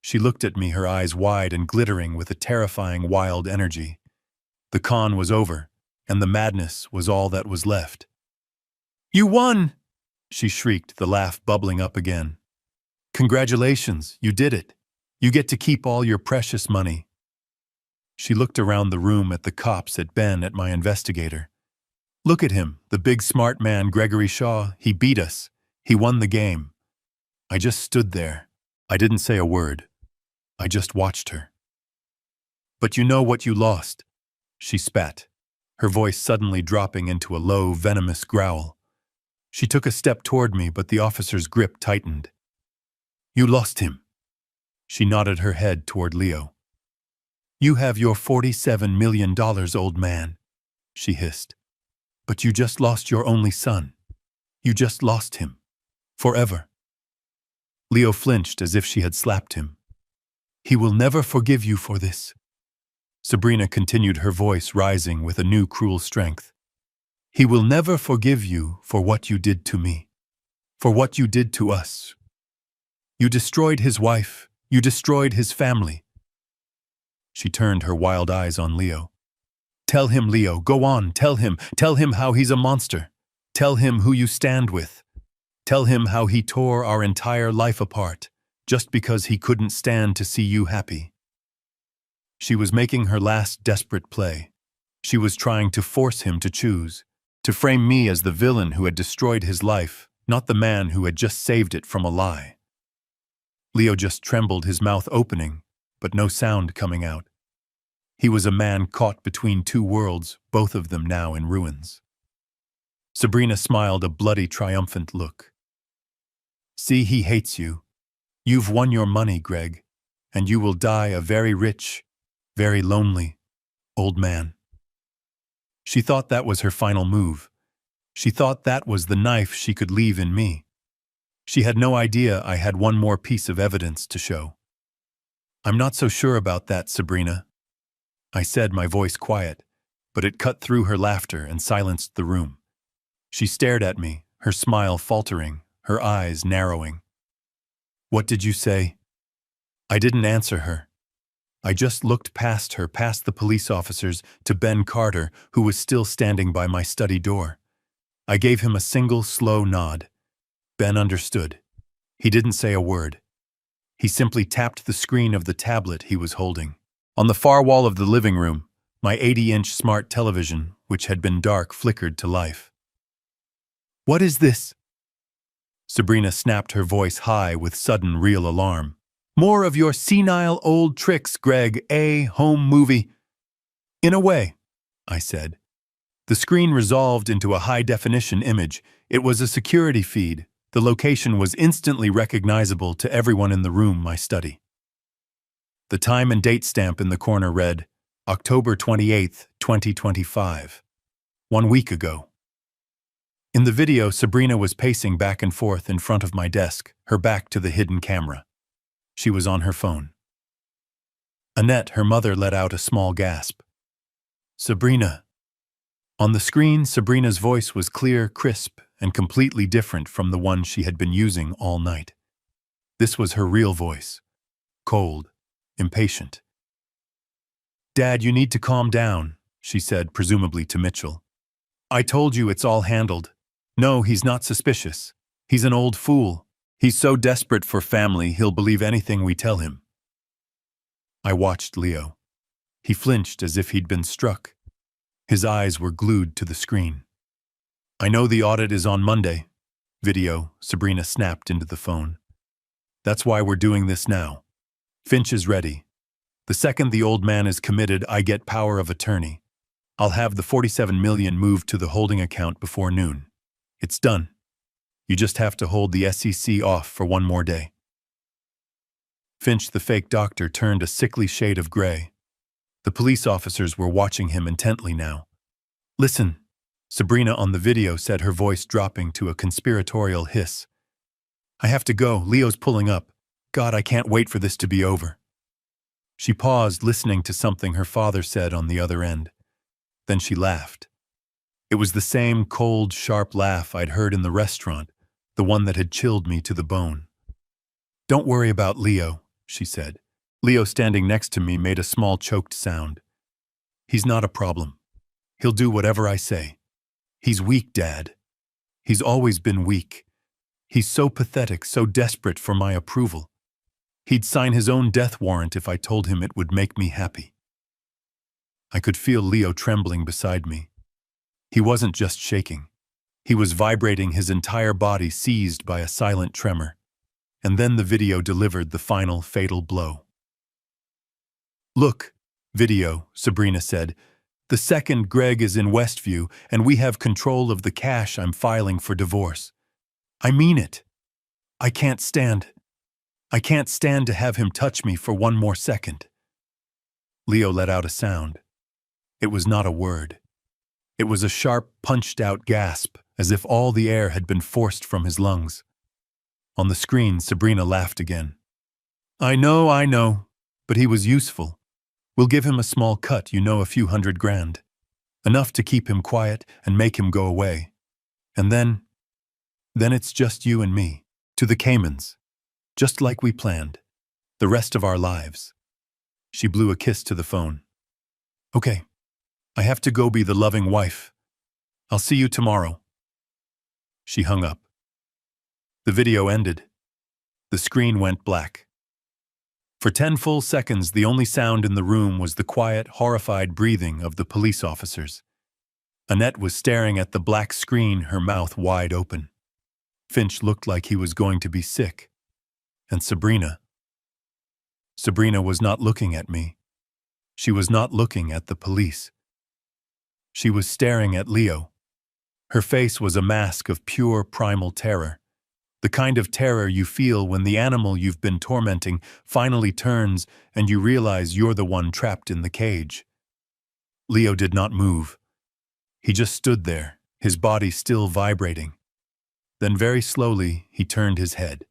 She looked at me, her eyes wide and glittering with a terrifying, wild energy. The con was over, and the madness was all that was left. "You won!" she shrieked, the laugh bubbling up again. "Congratulations, you did it. You get to keep all your precious money." She looked around the room, at the cops, at Ben, at my investigator. "Look at him, the big smart man, Gregory Shaw. He beat us. He won the game." I just stood there. I didn't say a word. I just watched her. "But you know what you lost," she spat, her voice suddenly dropping into a low, venomous growl. She took a step toward me, but the officer's grip tightened. "You lost him." She nodded her head toward Leo. "You have your $47 million, old man," she hissed. "But you just lost your only son. You just lost him. Forever." Leo flinched as if she had slapped him. "He will never forgive you for this." Sabrina continued, her voice rising with a new cruel strength. "He will never forgive you for what you did to me, for what you did to us. You destroyed his wife. You destroyed his family." She turned her wild eyes on Leo. "Tell him, Leo, go on, tell him how he's a monster. Tell him who you stand with. Tell him how he tore our entire life apart, just because he couldn't stand to see you happy." She was making her last desperate play. She was trying to force him to choose, to frame me as the villain who had destroyed his life, not the man who had just saved it from a lie. Leo just trembled, his mouth opening, but no sound coming out. He was a man caught between two worlds, both of them now in ruins. Sabrina smiled a bloody, triumphant look. "See, he hates you. You've won your money, Greg, and you will die a very rich, very lonely, old man." She thought that was her final move. She thought that was the knife she could leave in me. She had no idea I had one more piece of evidence to show. "I'm not so sure about that, Sabrina," I said, my voice quiet, but it cut through her laughter and silenced the room. She stared at me, her smile faltering, her eyes narrowing. "What did you say?" I didn't answer her. I just looked past her, past the police officers, to Ben Carter, who was still standing by my study door. I gave him a single, slow nod. Ben understood. He didn't say a word. He simply tapped the screen of the tablet he was holding. On the far wall of the living room, my 80-inch smart television, which had been dark, flickered to life. "What is this?" Sabrina snapped, her voice high with sudden, real alarm. "More of your senile old tricks, Greg, a home movie." "In a way," I said. The screen resolved into a high-definition image. It was a security feed. The location was instantly recognizable to everyone in the room, my study. The time and date stamp in the corner read, October 28th, 2025. 1 week ago. In the video, Sabrina was pacing back and forth in front of my desk, her back to the hidden camera. She was on her phone. Annette, her mother, let out a small gasp. "Sabrina." On the screen, Sabrina's voice was clear, crisp, and completely different from the one she had been using all night. This was her real voice. Cold, impatient. "Dad, you need to calm down," she said, presumably to Mitchell. "I told you it's all handled. No, he's not suspicious. He's an old fool. He's so desperate for family he'll believe anything we tell him. I watched Leo. He flinched as if he'd been struck. His eyes were glued to the screen. I know the audit is on Monday. Video, Sabrina snapped into the phone. That's why we're doing this now. Finch is ready. The second the old man is committed, I get power of attorney. I'll have the 47 million moved to the holding account before noon. It's done. You just have to hold the SEC off for one more day. Finch, the fake doctor, turned a sickly shade of gray. The police officers were watching him intently now. Listen, Sabrina on the video said, her voice dropping to a conspiratorial hiss. I have to go. Leo's pulling up. God, I can't wait for this to be over. She paused, listening to something her father said on the other end. Then she laughed. It was the same cold, sharp laugh I'd heard in the restaurant, the one that had chilled me to the bone. Don't worry about Leo, she said. Leo, standing next to me, made a small choked sound. He's not a problem. He'll do whatever I say. He's weak, Dad. He's always been weak. He's so pathetic, so desperate for my approval. He'd sign his own death warrant if I told him it would make me happy. I could feel Leo trembling beside me. He wasn't just shaking. He was vibrating, his entire body seized by a silent tremor. And then the video delivered the final fatal blow. Look, video, Sabrina said. The second Greg is in Westview, and we have control of the cash I'm filing for divorce. I mean it. I can't stand to have him touch me for one more second. Leo let out a sound. It was not a word. It was a sharp, punched-out gasp, as if all the air had been forced from his lungs. On the screen, Sabrina laughed again. I know, but he was useful. We'll give him a small cut, a few $100,000. Enough to keep him quiet and make him go away. And then it's just you and me, to the Caymans, just like we planned, the rest of our lives. She blew a kiss to the phone. Okay, I have to go be the loving wife. I'll see you tomorrow. She hung up. The video ended. The screen went black. For 10 full seconds, the only sound in the room was the quiet, horrified breathing of the police officers. Annette was staring at the black screen, her mouth wide open. Finch looked like he was going to be sick. And Sabrina was not looking at me. She was not looking at the police. She was staring at Leo. Her face was a mask of pure primal terror. The kind of terror you feel when the animal you've been tormenting finally turns and you realize you're the one trapped in the cage. Leo did not move. He just stood there, his body still vibrating. Then very slowly, he turned his head.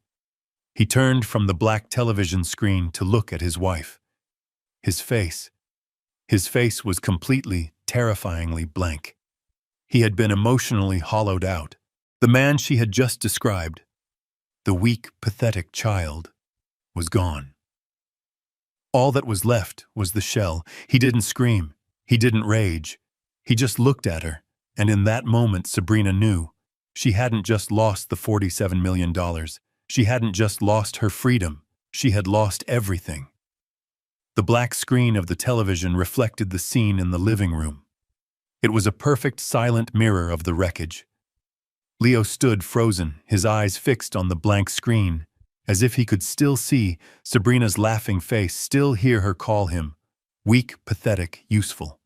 He turned from the black television screen to look at his wife. His face was completely, terrifyingly blank. He had been emotionally hollowed out. The man she had just described, the weak, pathetic child, was gone. All that was left was the shell. He didn't scream. He didn't rage. He just looked at her, and in that moment Sabrina knew. She hadn't just lost the $47 million. She hadn't just lost her freedom. She had lost everything. The black screen of the television reflected the scene in the living room. It was a perfect silent mirror of the wreckage. Leo stood frozen, his eyes fixed on the blank screen, as if he could still see Sabrina's laughing face, still hear her call him weak, pathetic, useful.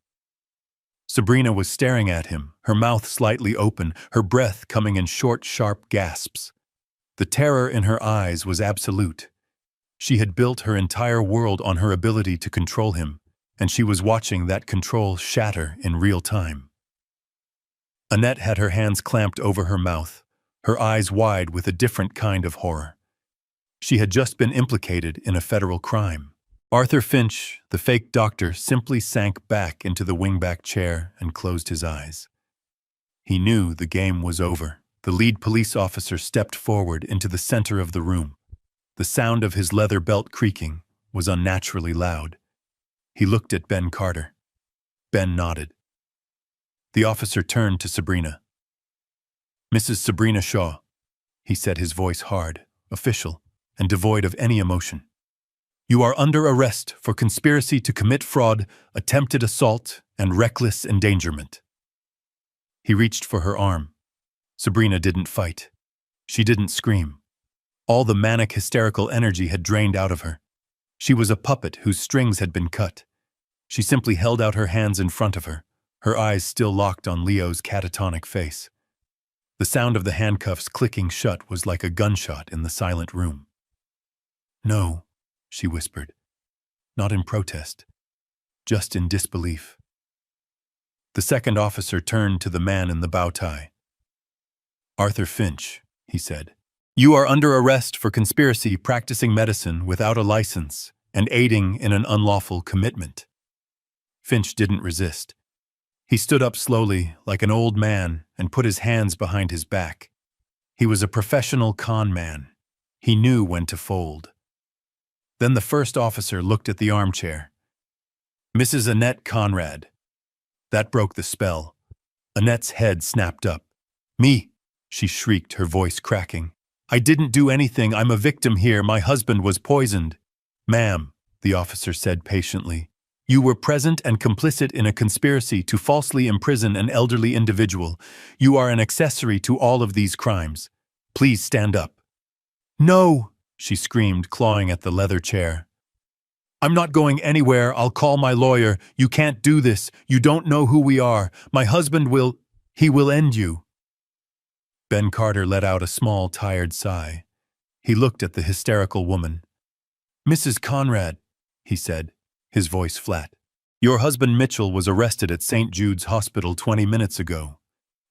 Sabrina was staring at him, her mouth slightly open, her breath coming in short, sharp gasps. The terror in her eyes was absolute. She had built her entire world on her ability to control him, and she was watching that control shatter in real time. Annette had her hands clamped over her mouth, her eyes wide with a different kind of horror. She had just been implicated in a federal crime. Arthur Finch, the fake doctor, simply sank back into the wingback chair and closed his eyes. He knew the game was over. The lead police officer stepped forward into the center of the room. The sound of his leather belt creaking was unnaturally loud. He looked at Ben Carter. Ben nodded. The officer turned to Sabrina. Mrs. Sabrina Shaw, he said, his voice hard, official, and devoid of any emotion. You are under arrest for conspiracy to commit fraud, attempted assault, and reckless endangerment. He reached for her arm. Sabrina didn't fight. She didn't scream. All the manic hysterical energy had drained out of her. She was a puppet whose strings had been cut. She simply held out her hands in front of her, her eyes still locked on Leo's catatonic face. The sound of the handcuffs clicking shut was like a gunshot in the silent room. No, she whispered. Not in protest, just in disbelief. The second officer turned to the man in the bow tie. Arthur Finch, he said. You are under arrest for conspiracy practicing medicine without a license and aiding in an unlawful commitment. Finch didn't resist. He stood up slowly, like an old man, and put his hands behind his back. He was a professional con man. He knew when to fold. Then the first officer looked at the armchair. Mrs. Annette Conrad. That broke the spell. Annette's head snapped up. Me, she shrieked, her voice cracking. I didn't do anything. I'm a victim here. My husband was poisoned. Ma'am, the officer said patiently, you were present and complicit in a conspiracy to falsely imprison an elderly individual. You are an accessory to all of these crimes. Please stand up. No, she screamed, clawing at the leather chair. I'm not going anywhere. I'll call my lawyer. You can't do this. You don't know who we are. My husband will end you. Ben Carter let out a small, tired sigh. He looked at the hysterical woman. Mrs. Conrad, he said, his voice flat. Your husband Mitchell was arrested at St. Jude's Hospital 20 minutes ago.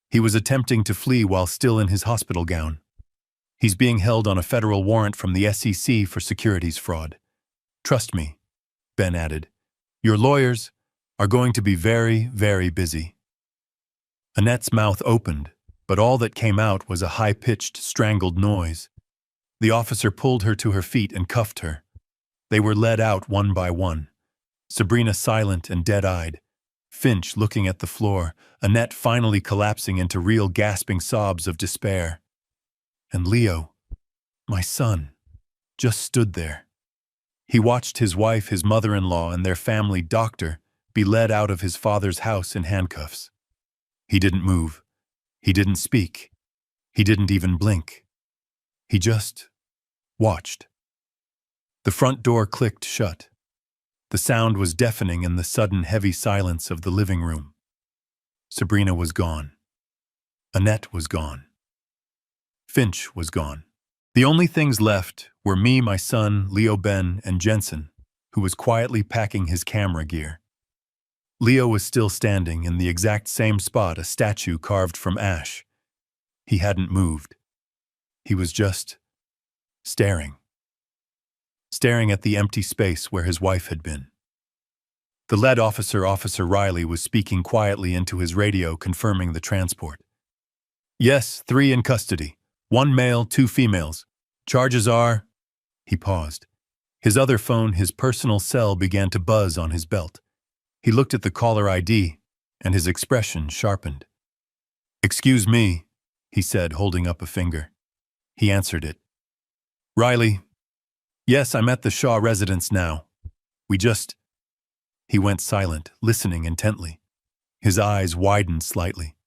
He was attempting to flee while still in his hospital gown. He's being held on a federal warrant from the SEC for securities fraud. Trust me, Ben added. Your lawyers are going to be very, very busy. Annette's mouth opened, but all that came out was a high-pitched, strangled noise. The officer pulled her to her feet and cuffed her. They were led out one by one. Sabrina silent and dead-eyed. Finch looking at the floor, Annette finally collapsing into real gasping sobs of despair. And Leo, my son, just stood there. He watched his wife, his mother-in-law, and their family doctor be led out of his father's house in handcuffs. He didn't move. He didn't speak. He didn't even blink. He just watched. The front door clicked shut. The sound was deafening in the sudden heavy silence of the living room. Sabrina was gone. Annette was gone. Finch was gone. The only things left were me, my son, Leo, Ben, and Jensen, who was quietly packing his camera gear. Leo was still standing in the exact same spot, a statue carved from ash. He hadn't moved. He was just staring at the empty space where his wife had been. The lead officer, Officer Riley, was speaking quietly into his radio, confirming the transport. Yes, 3 in custody. 1 male, 2 females. Charges are… He paused. His other phone, his personal cell, began to buzz on his belt. He looked at the caller ID, and his expression sharpened. Excuse me, he said, holding up a finger. He answered it. Riley, yes, I'm at the Shaw residence now. He went silent, listening intently. His eyes widened slightly.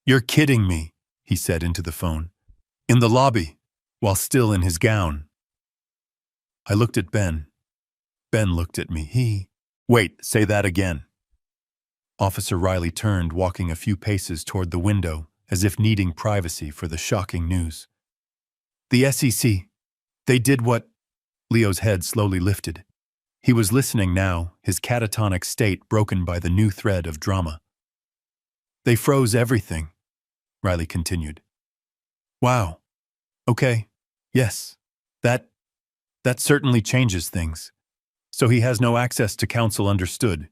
You're kidding me, he said into the phone. In the lobby, while still in his gown. I looked at Ben. Ben looked at me. Wait, say that again. Officer Riley turned, walking a few paces toward the window, as if needing privacy for the shocking news. The SEC, they did what… Leo's head slowly lifted. He was listening now, his catatonic state broken by the new thread of drama. They froze everything, Riley continued. Wow. Okay. Yes. That certainly changes things. So he has no access to counsel, understood.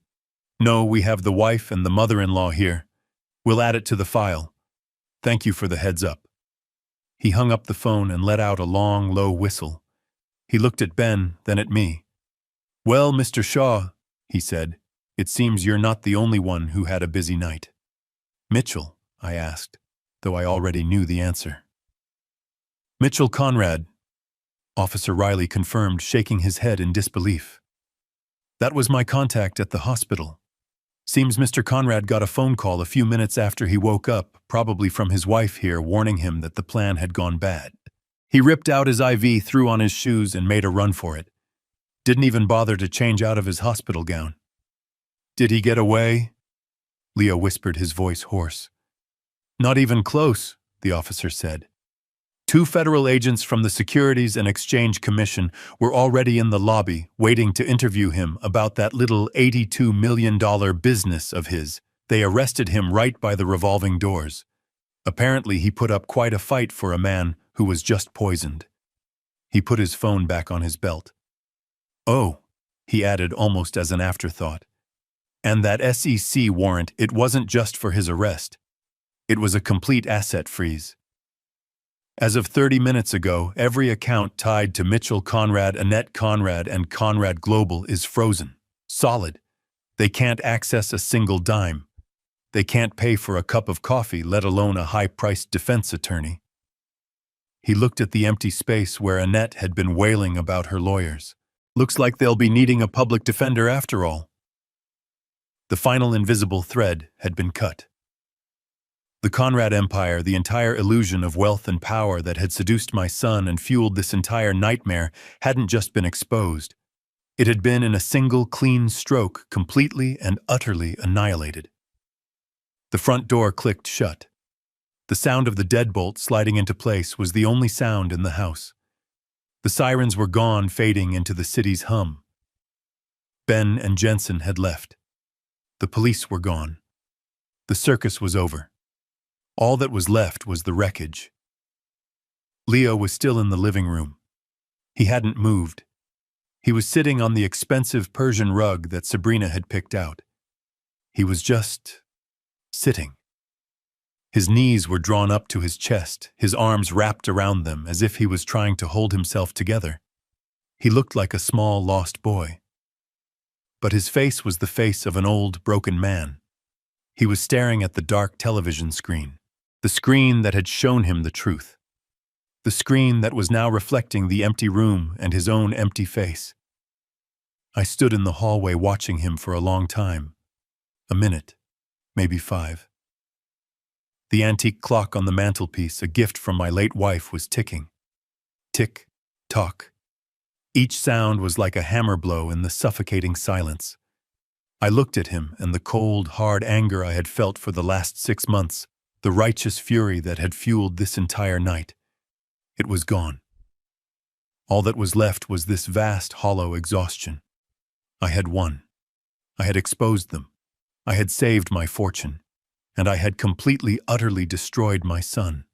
No, we have the wife and the mother-in-law here. We'll add it to the file. Thank you for the heads up. He hung up the phone and let out a long, low whistle. He looked at Ben, then at me. Well, Mr. Shaw, he said, it seems you're not the only one who had a busy night. Mitchell, I asked. though I already knew the answer. Mitchell Conrad, Officer Riley confirmed, shaking his head in disbelief. That was my contact at the hospital. Seems Mr. Conrad got a phone call a few minutes after he woke up, probably from his wife here, warning him that the plan had gone bad. He ripped out his IV, threw on his shoes, and made a run for it. Didn't even bother to change out of his hospital gown. Did he get away? Leo whispered, his voice hoarse. Not even close, the officer said. 2 federal agents from the Securities and Exchange Commission were already in the lobby, waiting to interview him about that little $82 million business of his. They arrested him right by the revolving doors. Apparently, he put up quite a fight for a man who was just poisoned. He put his phone back on his belt. Oh, he added almost as an afterthought. And that SEC warrant, it wasn't just for his arrest. It was a complete asset freeze. As of 30 minutes ago, every account tied to Mitchell Conrad, Annette Conrad, and Conrad Global is frozen. Solid. They can't access a single dime. They can't pay for a cup of coffee, let alone a high-priced defense attorney. He looked at the empty space where Annette had been wailing about her lawyers. Looks like they'll be needing a public defender after all. The final invisible thread had been cut. The Conrad empire, the entire illusion of wealth and power that had seduced my son and fueled this entire nightmare, hadn't just been exposed. It had been, in a single clean stroke, completely and utterly annihilated. The front door clicked shut. The sound of the deadbolt sliding into place was the only sound in the house. The sirens were gone, fading into the city's hum. Ben and Jensen had left. The police were gone. The circus was over. All that was left was the wreckage. Leo was still in the living room. He hadn't moved. He was sitting on the expensive Persian rug that Sabrina had picked out. He was just sitting. His knees were drawn up to his chest, his arms wrapped around them as if he was trying to hold himself together. He looked like a small, lost boy. But his face was the face of an old, broken man. He was staring at the dark television screen, the screen that had shown him the truth, the screen that was now reflecting the empty room and his own empty face. I stood in the hallway watching him for a long time, a minute, maybe 5. The antique clock on the mantelpiece, a gift from my late wife, was ticking. Tick, tock. Each sound was like a hammer blow in the suffocating silence. I looked at him, and the cold, hard anger I had felt for the last 6 months, the righteous fury that had fueled this entire night, it was gone. All that was left was this vast, hollow exhaustion. I had won. I had exposed them. I had saved my fortune. And I had completely, utterly destroyed my son.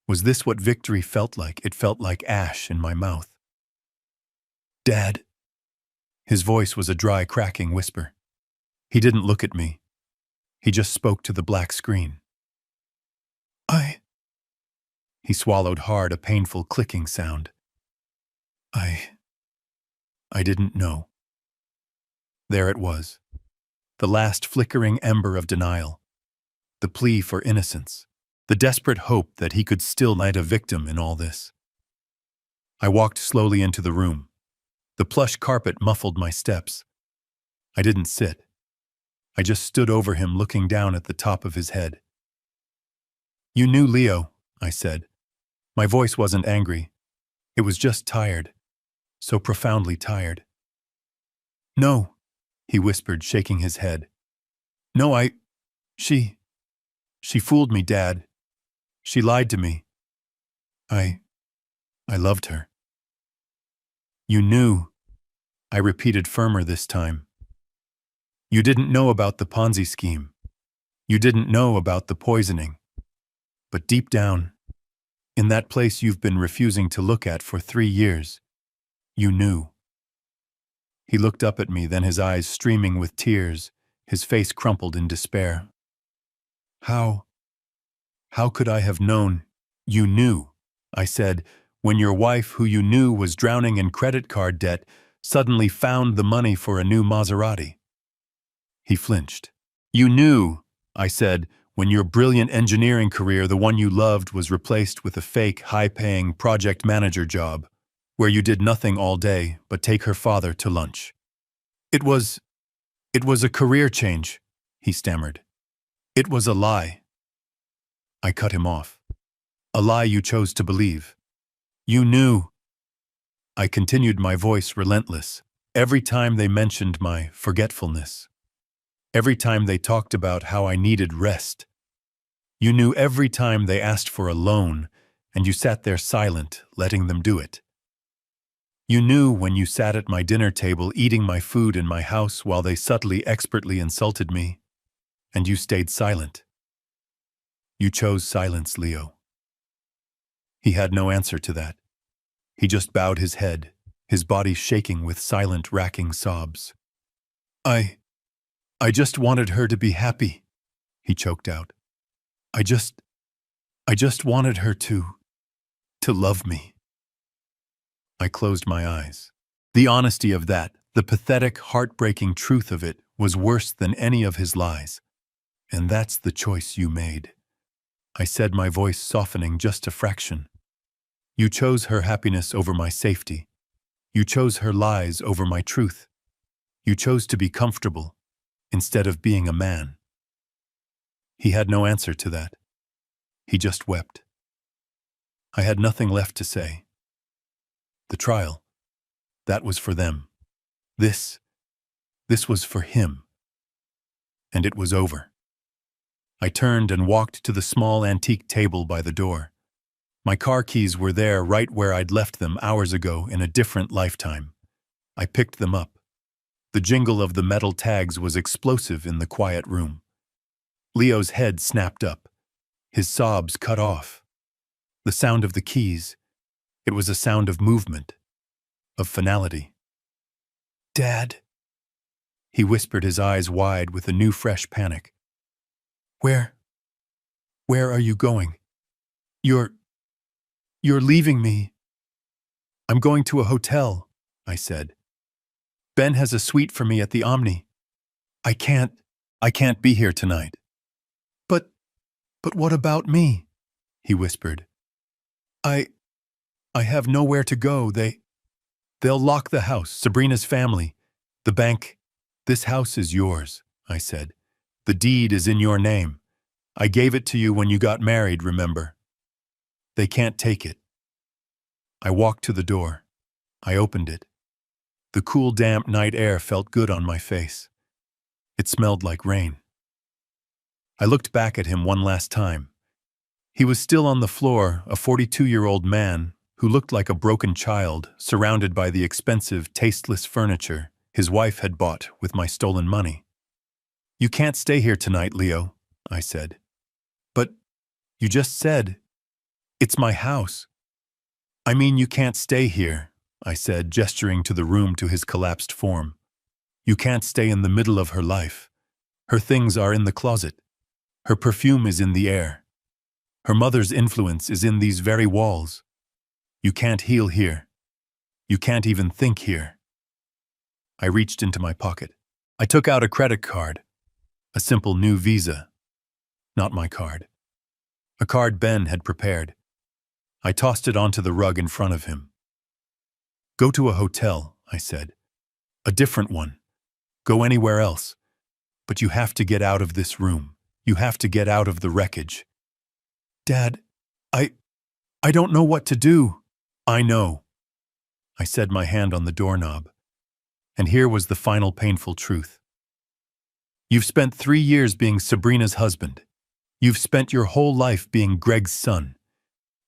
Was this what victory felt like? It felt like ash in my mouth. Dad. His voice was a dry, cracking whisper. He didn't look at me. He just spoke to the black screen. He swallowed hard, a painful clicking sound. I didn't know. There it was. The last flickering ember of denial. The plea for innocence. The desperate hope that he could still knight a victim in all this. I walked slowly into the room. The plush carpet muffled my steps. I didn't sit. I just stood over him, looking down at the top of his head. You knew Leo, I said. My voice wasn't angry. It was just tired. So profoundly tired. No, he whispered, shaking his head. No, She fooled me, Dad. She lied to me. I loved her. You knew, I repeated, firmer this time. You didn't know about the Ponzi scheme. You didn't know about the poisoning. But deep down, in that place you've been refusing to look at for 3 years, you knew. He looked up at me, then his eyes streaming with tears, his face crumpled in despair. How could I have known? You knew, I said, when your wife, who you knew was drowning in credit card debt, suddenly found the money for a new Maserati. He flinched. You knew, I said, when your brilliant engineering career, the one you loved, was replaced with a fake, high-paying project manager job, where you did nothing all day but take her father to lunch. It was a career change, he stammered. It was a lie. I cut him off. A lie you chose to believe. You knew. I continued, my voice relentless. Every time they mentioned my forgetfulness. Every time they talked about how I needed rest. You knew every time they asked for a loan, and you sat there silent, letting them do it. You knew when you sat at my dinner table eating my food in my house while they subtly, expertly insulted me, and you stayed silent. You chose silence, Leo. He had no answer to that. He just bowed his head, his body shaking with silent, racking sobs. I just wanted her to be happy, he choked out. I just wanted her to love me. I closed my eyes. The honesty of that, the pathetic, heartbreaking truth of it, was worse than any of his lies. And that's the choice you made. I said, my voice softening just a fraction. You chose her happiness over my safety. You chose her lies over my truth. You chose to be comfortable instead of being a man. He had no answer to that. He just wept. I had nothing left to say. The trial, that was for them. This was for him. And it was over. I turned and walked to the small antique table by the door. My car keys were there, right where I'd left them hours ago in a different lifetime. I picked them up. The jingle of the metal tags was explosive in the quiet room. Leo's head snapped up. His sobs cut off. The sound of the keys, it was a sound of movement, of finality. Dad, he whispered, his eyes wide with a new fresh panic. Where are you going? You're leaving me. I'm going to a hotel, I said. Ben has a suite for me at the Omni. I can't be here tonight. But what about me? He whispered. I have nowhere to go. They'll lock the house, Sabrina's family, the bank. This house is yours, I said. The deed is in your name. I gave it to you when you got married, remember? They can't take it. I walked to the door. I opened it. The cool, damp night air felt good on my face. It smelled like rain. I looked back at him one last time. He was still on the floor, a 42-year-old man who looked like a broken child, surrounded by the expensive, tasteless furniture his wife had bought with my stolen money. You can't stay here tonight, Leo, I said. But you just said, it's my house. I mean, you can't stay here, I said, gesturing to the room to his collapsed form. You can't stay in the middle of her life. Her things are in the closet. Her perfume is in the air. Her mother's influence is in these very walls. You can't heal here. You can't even think here. I reached into my pocket. I took out a credit card, a simple new Visa. Not my card. A card Ben had prepared. I tossed it onto the rug in front of him. Go to a hotel, I said. A different one. Go anywhere else. But you have to get out of this room. You have to get out of the wreckage. Dad, I don't know what to do. I know. I said, my hand on the doorknob. And here was the final painful truth. You've spent 3 years being Sabrina's husband. You've spent your whole life being Greg's son.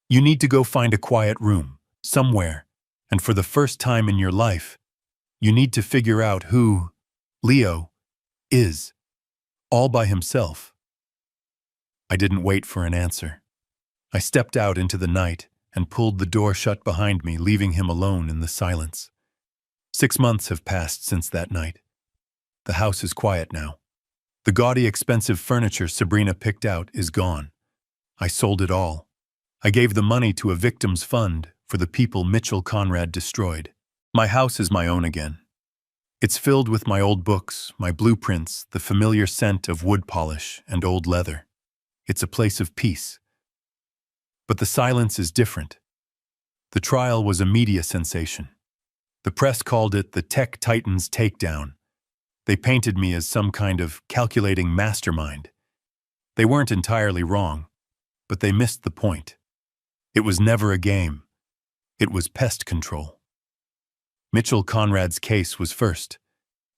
You need to go find a quiet room, somewhere, and for the first time in your life, you need to figure out who Leo is, all by himself. I didn't wait for an answer. I stepped out into the night and pulled the door shut behind me, leaving him alone in the silence. 6 months have passed since that night. The house is quiet now. The gaudy, expensive furniture Sabrina picked out is gone. I sold it all. I gave the money to a victims fund for the people Mitchell Conrad destroyed. My house is my own again. It's filled with my old books, my blueprints, the familiar scent of wood polish and old leather. It's a place of peace. But the silence is different. The trial was a media sensation. The press called it the tech titan's takedown. They painted me as some kind of calculating mastermind. They weren't entirely wrong, but they missed the point. It was never a game. It was pest control. Mitchell Conrad's case was first.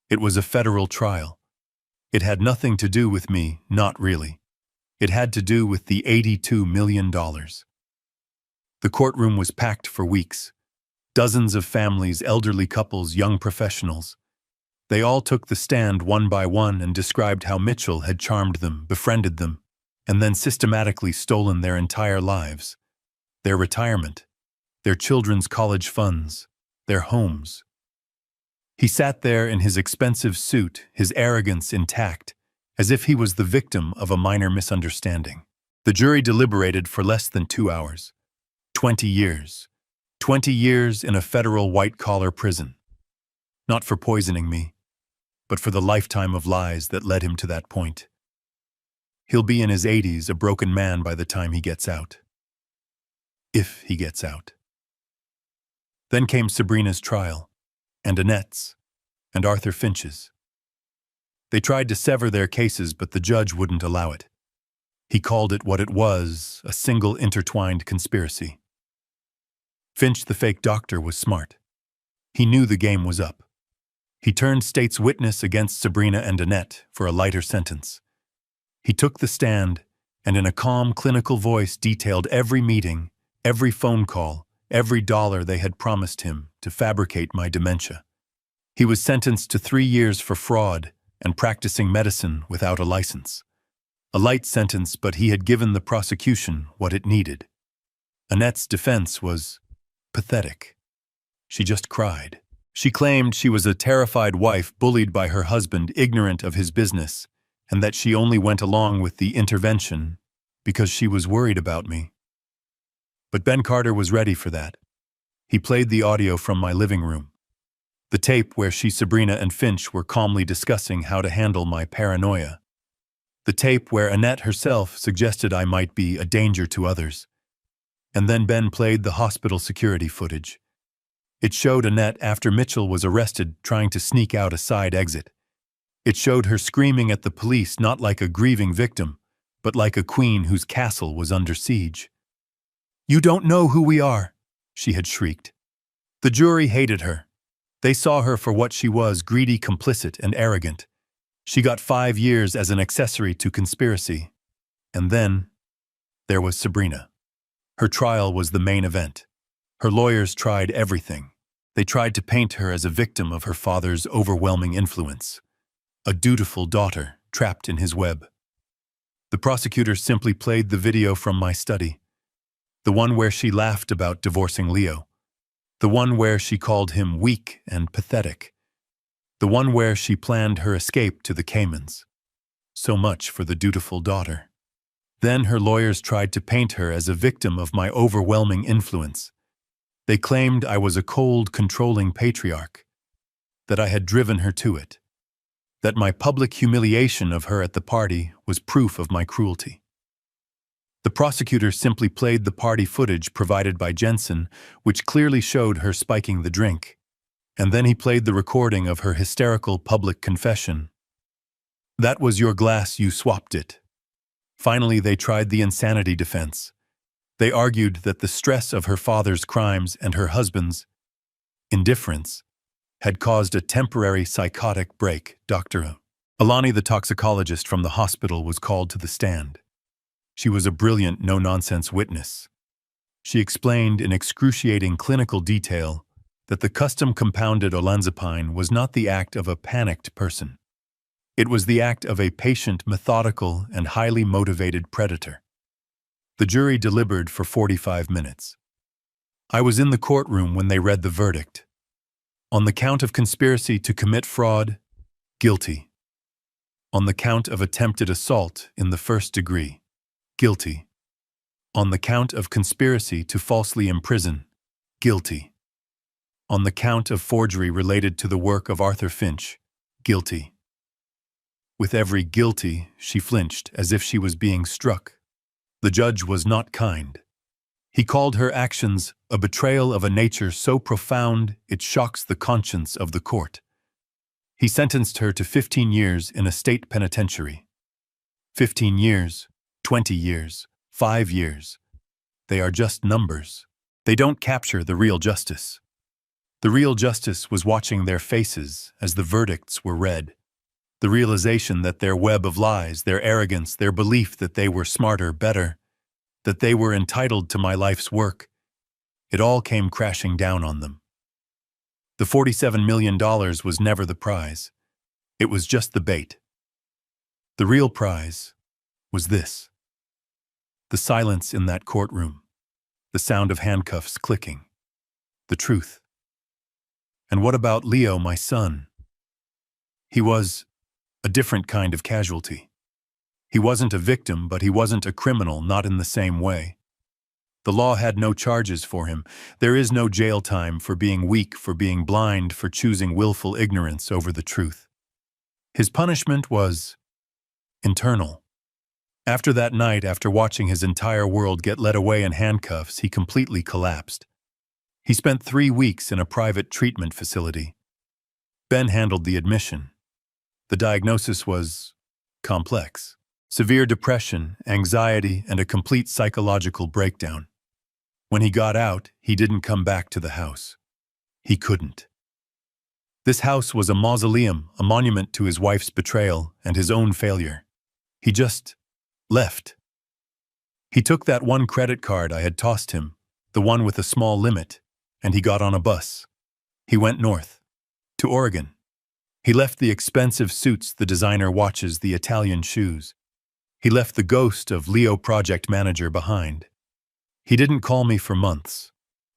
It was a federal trial. It had nothing to do with me, not really. It had to do with the $82 million. The courtroom was packed for weeks. Dozens of families, elderly couples, young professionals. They all took the stand one by one and described how Mitchell had charmed them, befriended them, and then systematically stolen their entire lives, their retirement, their children's college funds, their homes. He sat there in his expensive suit, his arrogance intact, as if he was the victim of a minor misunderstanding. The jury deliberated for less than 2 hours. 20 years. 20 years in a federal white-collar prison. Not for poisoning me, but for the lifetime of lies that led him to that point. He'll be in his 80s, a broken man by the time he gets out. If he gets out. Then came Sabrina's trial, and Annette's, and Arthur Finch's. They tried to sever their cases, but the judge wouldn't allow it. He called it what it was, a single intertwined conspiracy. Finch, the fake doctor, was smart. He knew the game was up. He turned state's witness against Sabrina and Annette for a lighter sentence. He took the stand and in a calm, clinical voice detailed every meeting, every phone call, every dollar they had promised him to fabricate my dementia. He was sentenced to 3 years for fraud and practicing medicine without a license. A light sentence, but he had given the prosecution what it needed. Annette's defense was pathetic. She just cried. She claimed she was a terrified wife bullied by her husband, ignorant of his business, and that she only went along with the intervention because she was worried about me. But Ben Carter was ready for that. He played the audio from my living room. The tape where Sabrina and Finch were calmly discussing how to handle my paranoia. The tape where Annette herself suggested I might be a danger to others. And then Ben played the hospital security footage. It showed Annette after Mitchell was arrested trying to sneak out a side exit. It showed her screaming at the police not like a grieving victim, but like a queen whose castle was under siege. "You don't know who we are," she had shrieked. The jury hated her. They saw her for what she was, greedy, complicit, and arrogant. She got 5 years as an accessory to conspiracy. And then there was Sabrina. Her trial was the main event. Her lawyers tried everything. They tried to paint her as a victim of her father's overwhelming influence, a dutiful daughter trapped in his web. The prosecutor simply played the video from my study, the one where she laughed about divorcing Leo, the one where she called him weak and pathetic, the one where she planned her escape to the Caymans. So much for the dutiful daughter. Then her lawyers tried to paint her as a victim of my overwhelming influence. They claimed I was a cold, controlling patriarch, that I had driven her to it, that my public humiliation of her at the party was proof of my cruelty. The prosecutor simply played the party footage provided by Jensen, which clearly showed her spiking the drink, and then he played the recording of her hysterical public confession. "That was your glass, you swapped it." Finally, they tried the insanity defense. They argued that the stress of her father's crimes and her husband's indifference had caused a temporary psychotic break. Dr. Alani, the toxicologist from the hospital, was called to the stand. She was a brilliant, no-nonsense witness. She explained in excruciating clinical detail that the custom-compounded olanzapine was not the act of a panicked person. It was the act of a patient, methodical, and highly motivated predator. The jury deliberated for 45 minutes. I was in the courtroom when they read the verdict. On the count of conspiracy to commit fraud, guilty. On the count of attempted assault in the first degree, guilty. On the count of conspiracy to falsely imprison, guilty. On the count of forgery related to the work of Arthur Finch, guilty. With every guilty, she flinched as if she was being struck The judge was not kind. He called her actions a betrayal of a nature so profound it shocks the conscience of the court. He sentenced her to 15 years in a state penitentiary. 15 years, 20 years, 5 years. They are just numbers. They don't capture the real justice. The real justice was watching their faces as the verdicts were read. The realization that their web of lies, their arrogance, their belief that they were smarter, better, that they were entitled to my life's work, it all came crashing down on them. The $47 million was never the prize. It was just the bait. The real prize was this: the silence in that courtroom, the sound of handcuffs clicking, the truth. And what about Leo, my son? He was a different kind of casualty. He wasn't a victim, but he wasn't a criminal, not in the same way. The law had no charges for him. There is no jail time for being weak, for being blind, for choosing willful ignorance over the truth. His punishment was internal. After that night, after watching his entire world get led away in handcuffs, he completely collapsed. He spent 3 weeks in a private treatment facility. Ben handled the admission. The diagnosis was complex: severe depression, anxiety, and a complete psychological breakdown. When he got out, he didn't come back to the house. He couldn't. This house was a mausoleum, a monument to his wife's betrayal and his own failure. He just left. He took that one credit card I had tossed him, the one with a small limit, and he got on a bus. He went north, to Oregon. He left the expensive suits, the designer watches, the Italian shoes. He left the ghost of Leo project manager behind. He didn't call me for months.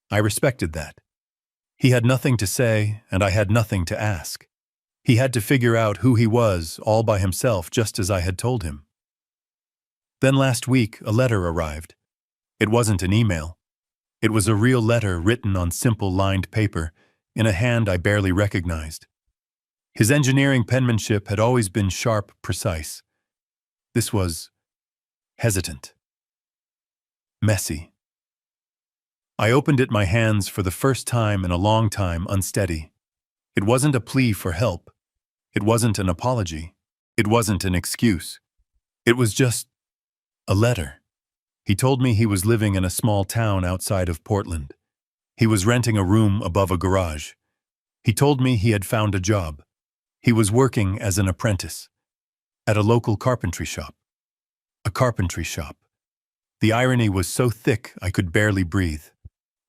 I respected that. He had nothing to say, and I had nothing to ask. He had to figure out who he was all by himself, just as I had told him. Then last week, a letter arrived. It wasn't an email. It was a real letter written on simple lined paper, in a hand I barely recognized. His engineering penmanship had always been sharp, precise. This was hesitant, messy. I opened it, my hands for the first time in a long time unsteady. It wasn't a plea for help. It wasn't an apology. It wasn't an excuse. It was just a letter. He told me he was living in a small town outside of Portland. He was renting a room above a garage. He told me he had found a job. He was working as an apprentice at a local carpentry shop. A carpentry shop. The irony was so thick I could barely breathe.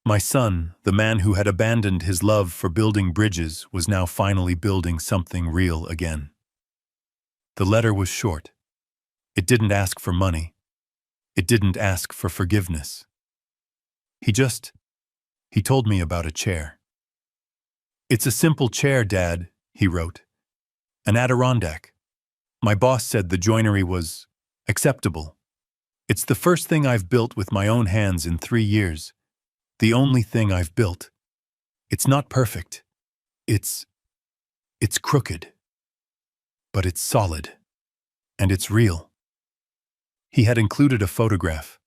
My son, the man who had abandoned his love for building bridges, was now finally building something real again. The letter was short. It didn't ask for money. It didn't ask for forgiveness. He told me about a chair. "It's a simple chair, Dad," he wrote. "An Adirondack. My boss said the joinery was acceptable. It's the first thing I've built with my own hands in 3 years. The only thing I've built. It's not perfect. It's crooked. But it's solid. And it's real." He had included a photograph,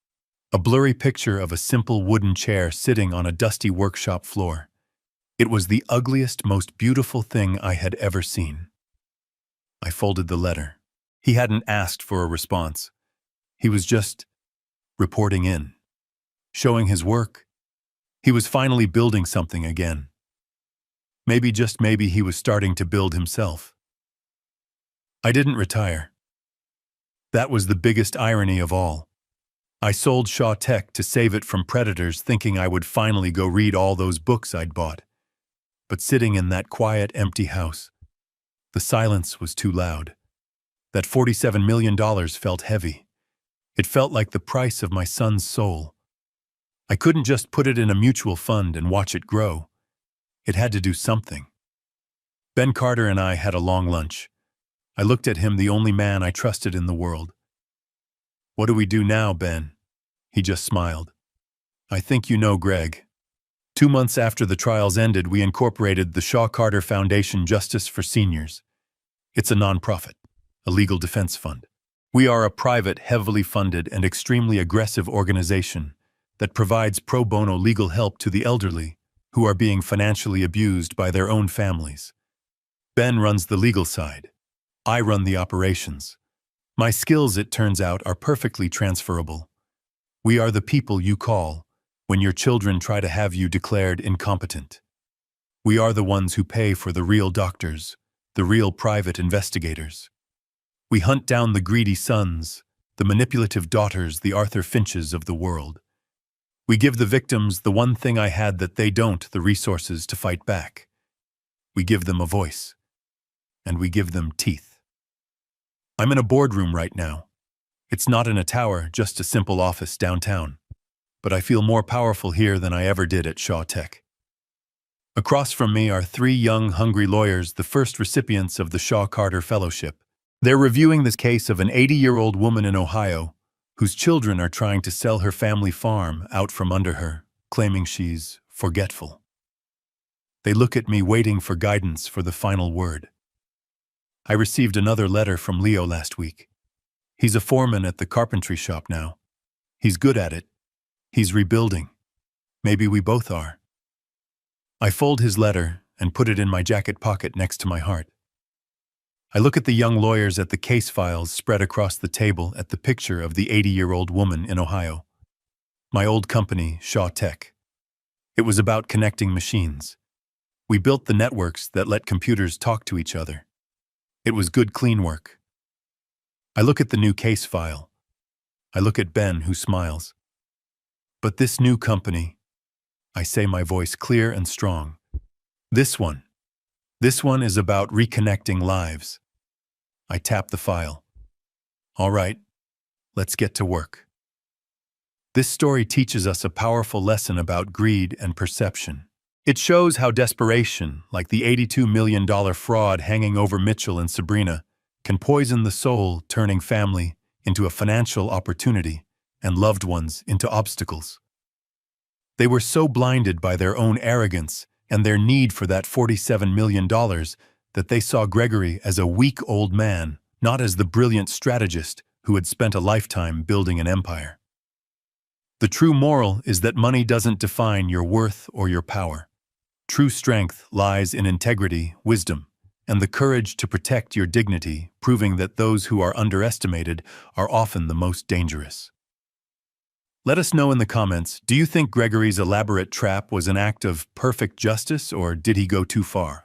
a blurry picture of a simple wooden chair sitting on a dusty workshop floor. It was the ugliest, most beautiful thing I had ever seen. I folded the letter. He hadn't asked for a response. He was just reporting in, showing his work. He was finally building something again. Maybe, just maybe, he was starting to build himself. I didn't retire. That was the biggest irony of all. I sold Shaw Tech to save it from predators, thinking I would finally go read all those books I'd bought. But sitting in that quiet, empty house, the silence was too loud. That $47 million felt heavy. It felt like the price of my son's soul. I couldn't just put it in a mutual fund and watch it grow. It had to do something. Ben Carter and I had a long lunch. I looked at him, the only man I trusted in the world. "What do we do now, Ben?" He just smiled. "I think you know, Greg. 2 months after the trials ended, we incorporated the Shaw Carter Foundation Justice for Seniors. It's a nonprofit, a legal defense fund. We are a private, heavily funded, and extremely aggressive organization that provides pro bono legal help to the elderly who are being financially abused by their own families. Ben runs the legal side. I run the operations. My skills, it turns out, are perfectly transferable. We are the people you call when your children try to have you declared incompetent. We are the ones who pay for the real doctors, the real private investigators. We hunt down the greedy sons, the manipulative daughters, the Arthur Finches of the world. We give the victims the one thing I had that they don't, the resources to fight back. We give them a voice, and we give them teeth. I'm in a boardroom right now. It's not in a tower, just a simple office downtown. But I feel more powerful here than I ever did at Shaw Tech. Across from me are 3 young, hungry lawyers, the first recipients of the Shaw Carter Fellowship. They're reviewing this case of an 80-year-old woman in Ohio whose children are trying to sell her family farm out from under her, claiming she's forgetful. They look at me, waiting for guidance for the final word. I received another letter from Leo last week. He's a foreman at the carpentry shop now. He's good at it. He's rebuilding. Maybe we both are. I fold his letter and put it in my jacket pocket next to my heart. I look at the young lawyers at the case files spread across the table at the picture of the 80-year-old woman in Ohio. My old company, Shaw Tech. It was about connecting machines. We built the networks that let computers talk to each other. It was good, clean work. I look at the new case file. I look at Ben, who smiles. But this new company, I say, my voice clear and strong. This one is about reconnecting lives. I tap the file. All right, let's get to work. This story teaches us a powerful lesson about greed and perception. It shows how desperation, like the $82 million fraud hanging over Mitchell and Sabrina, can poison the soul, turning family into a financial opportunity and loved ones into obstacles. They were so blinded by their own arrogance and their need for that $47 million that they saw Gregory as a weak old man, not as the brilliant strategist who had spent a lifetime building an empire. The true moral is that money doesn't define your worth or your power. True strength lies in integrity, wisdom, and the courage to protect your dignity, proving that those who are underestimated are often the most dangerous. Let us know in the comments, do you think Gregory's elaborate trap was an act of perfect justice, or did he go too far?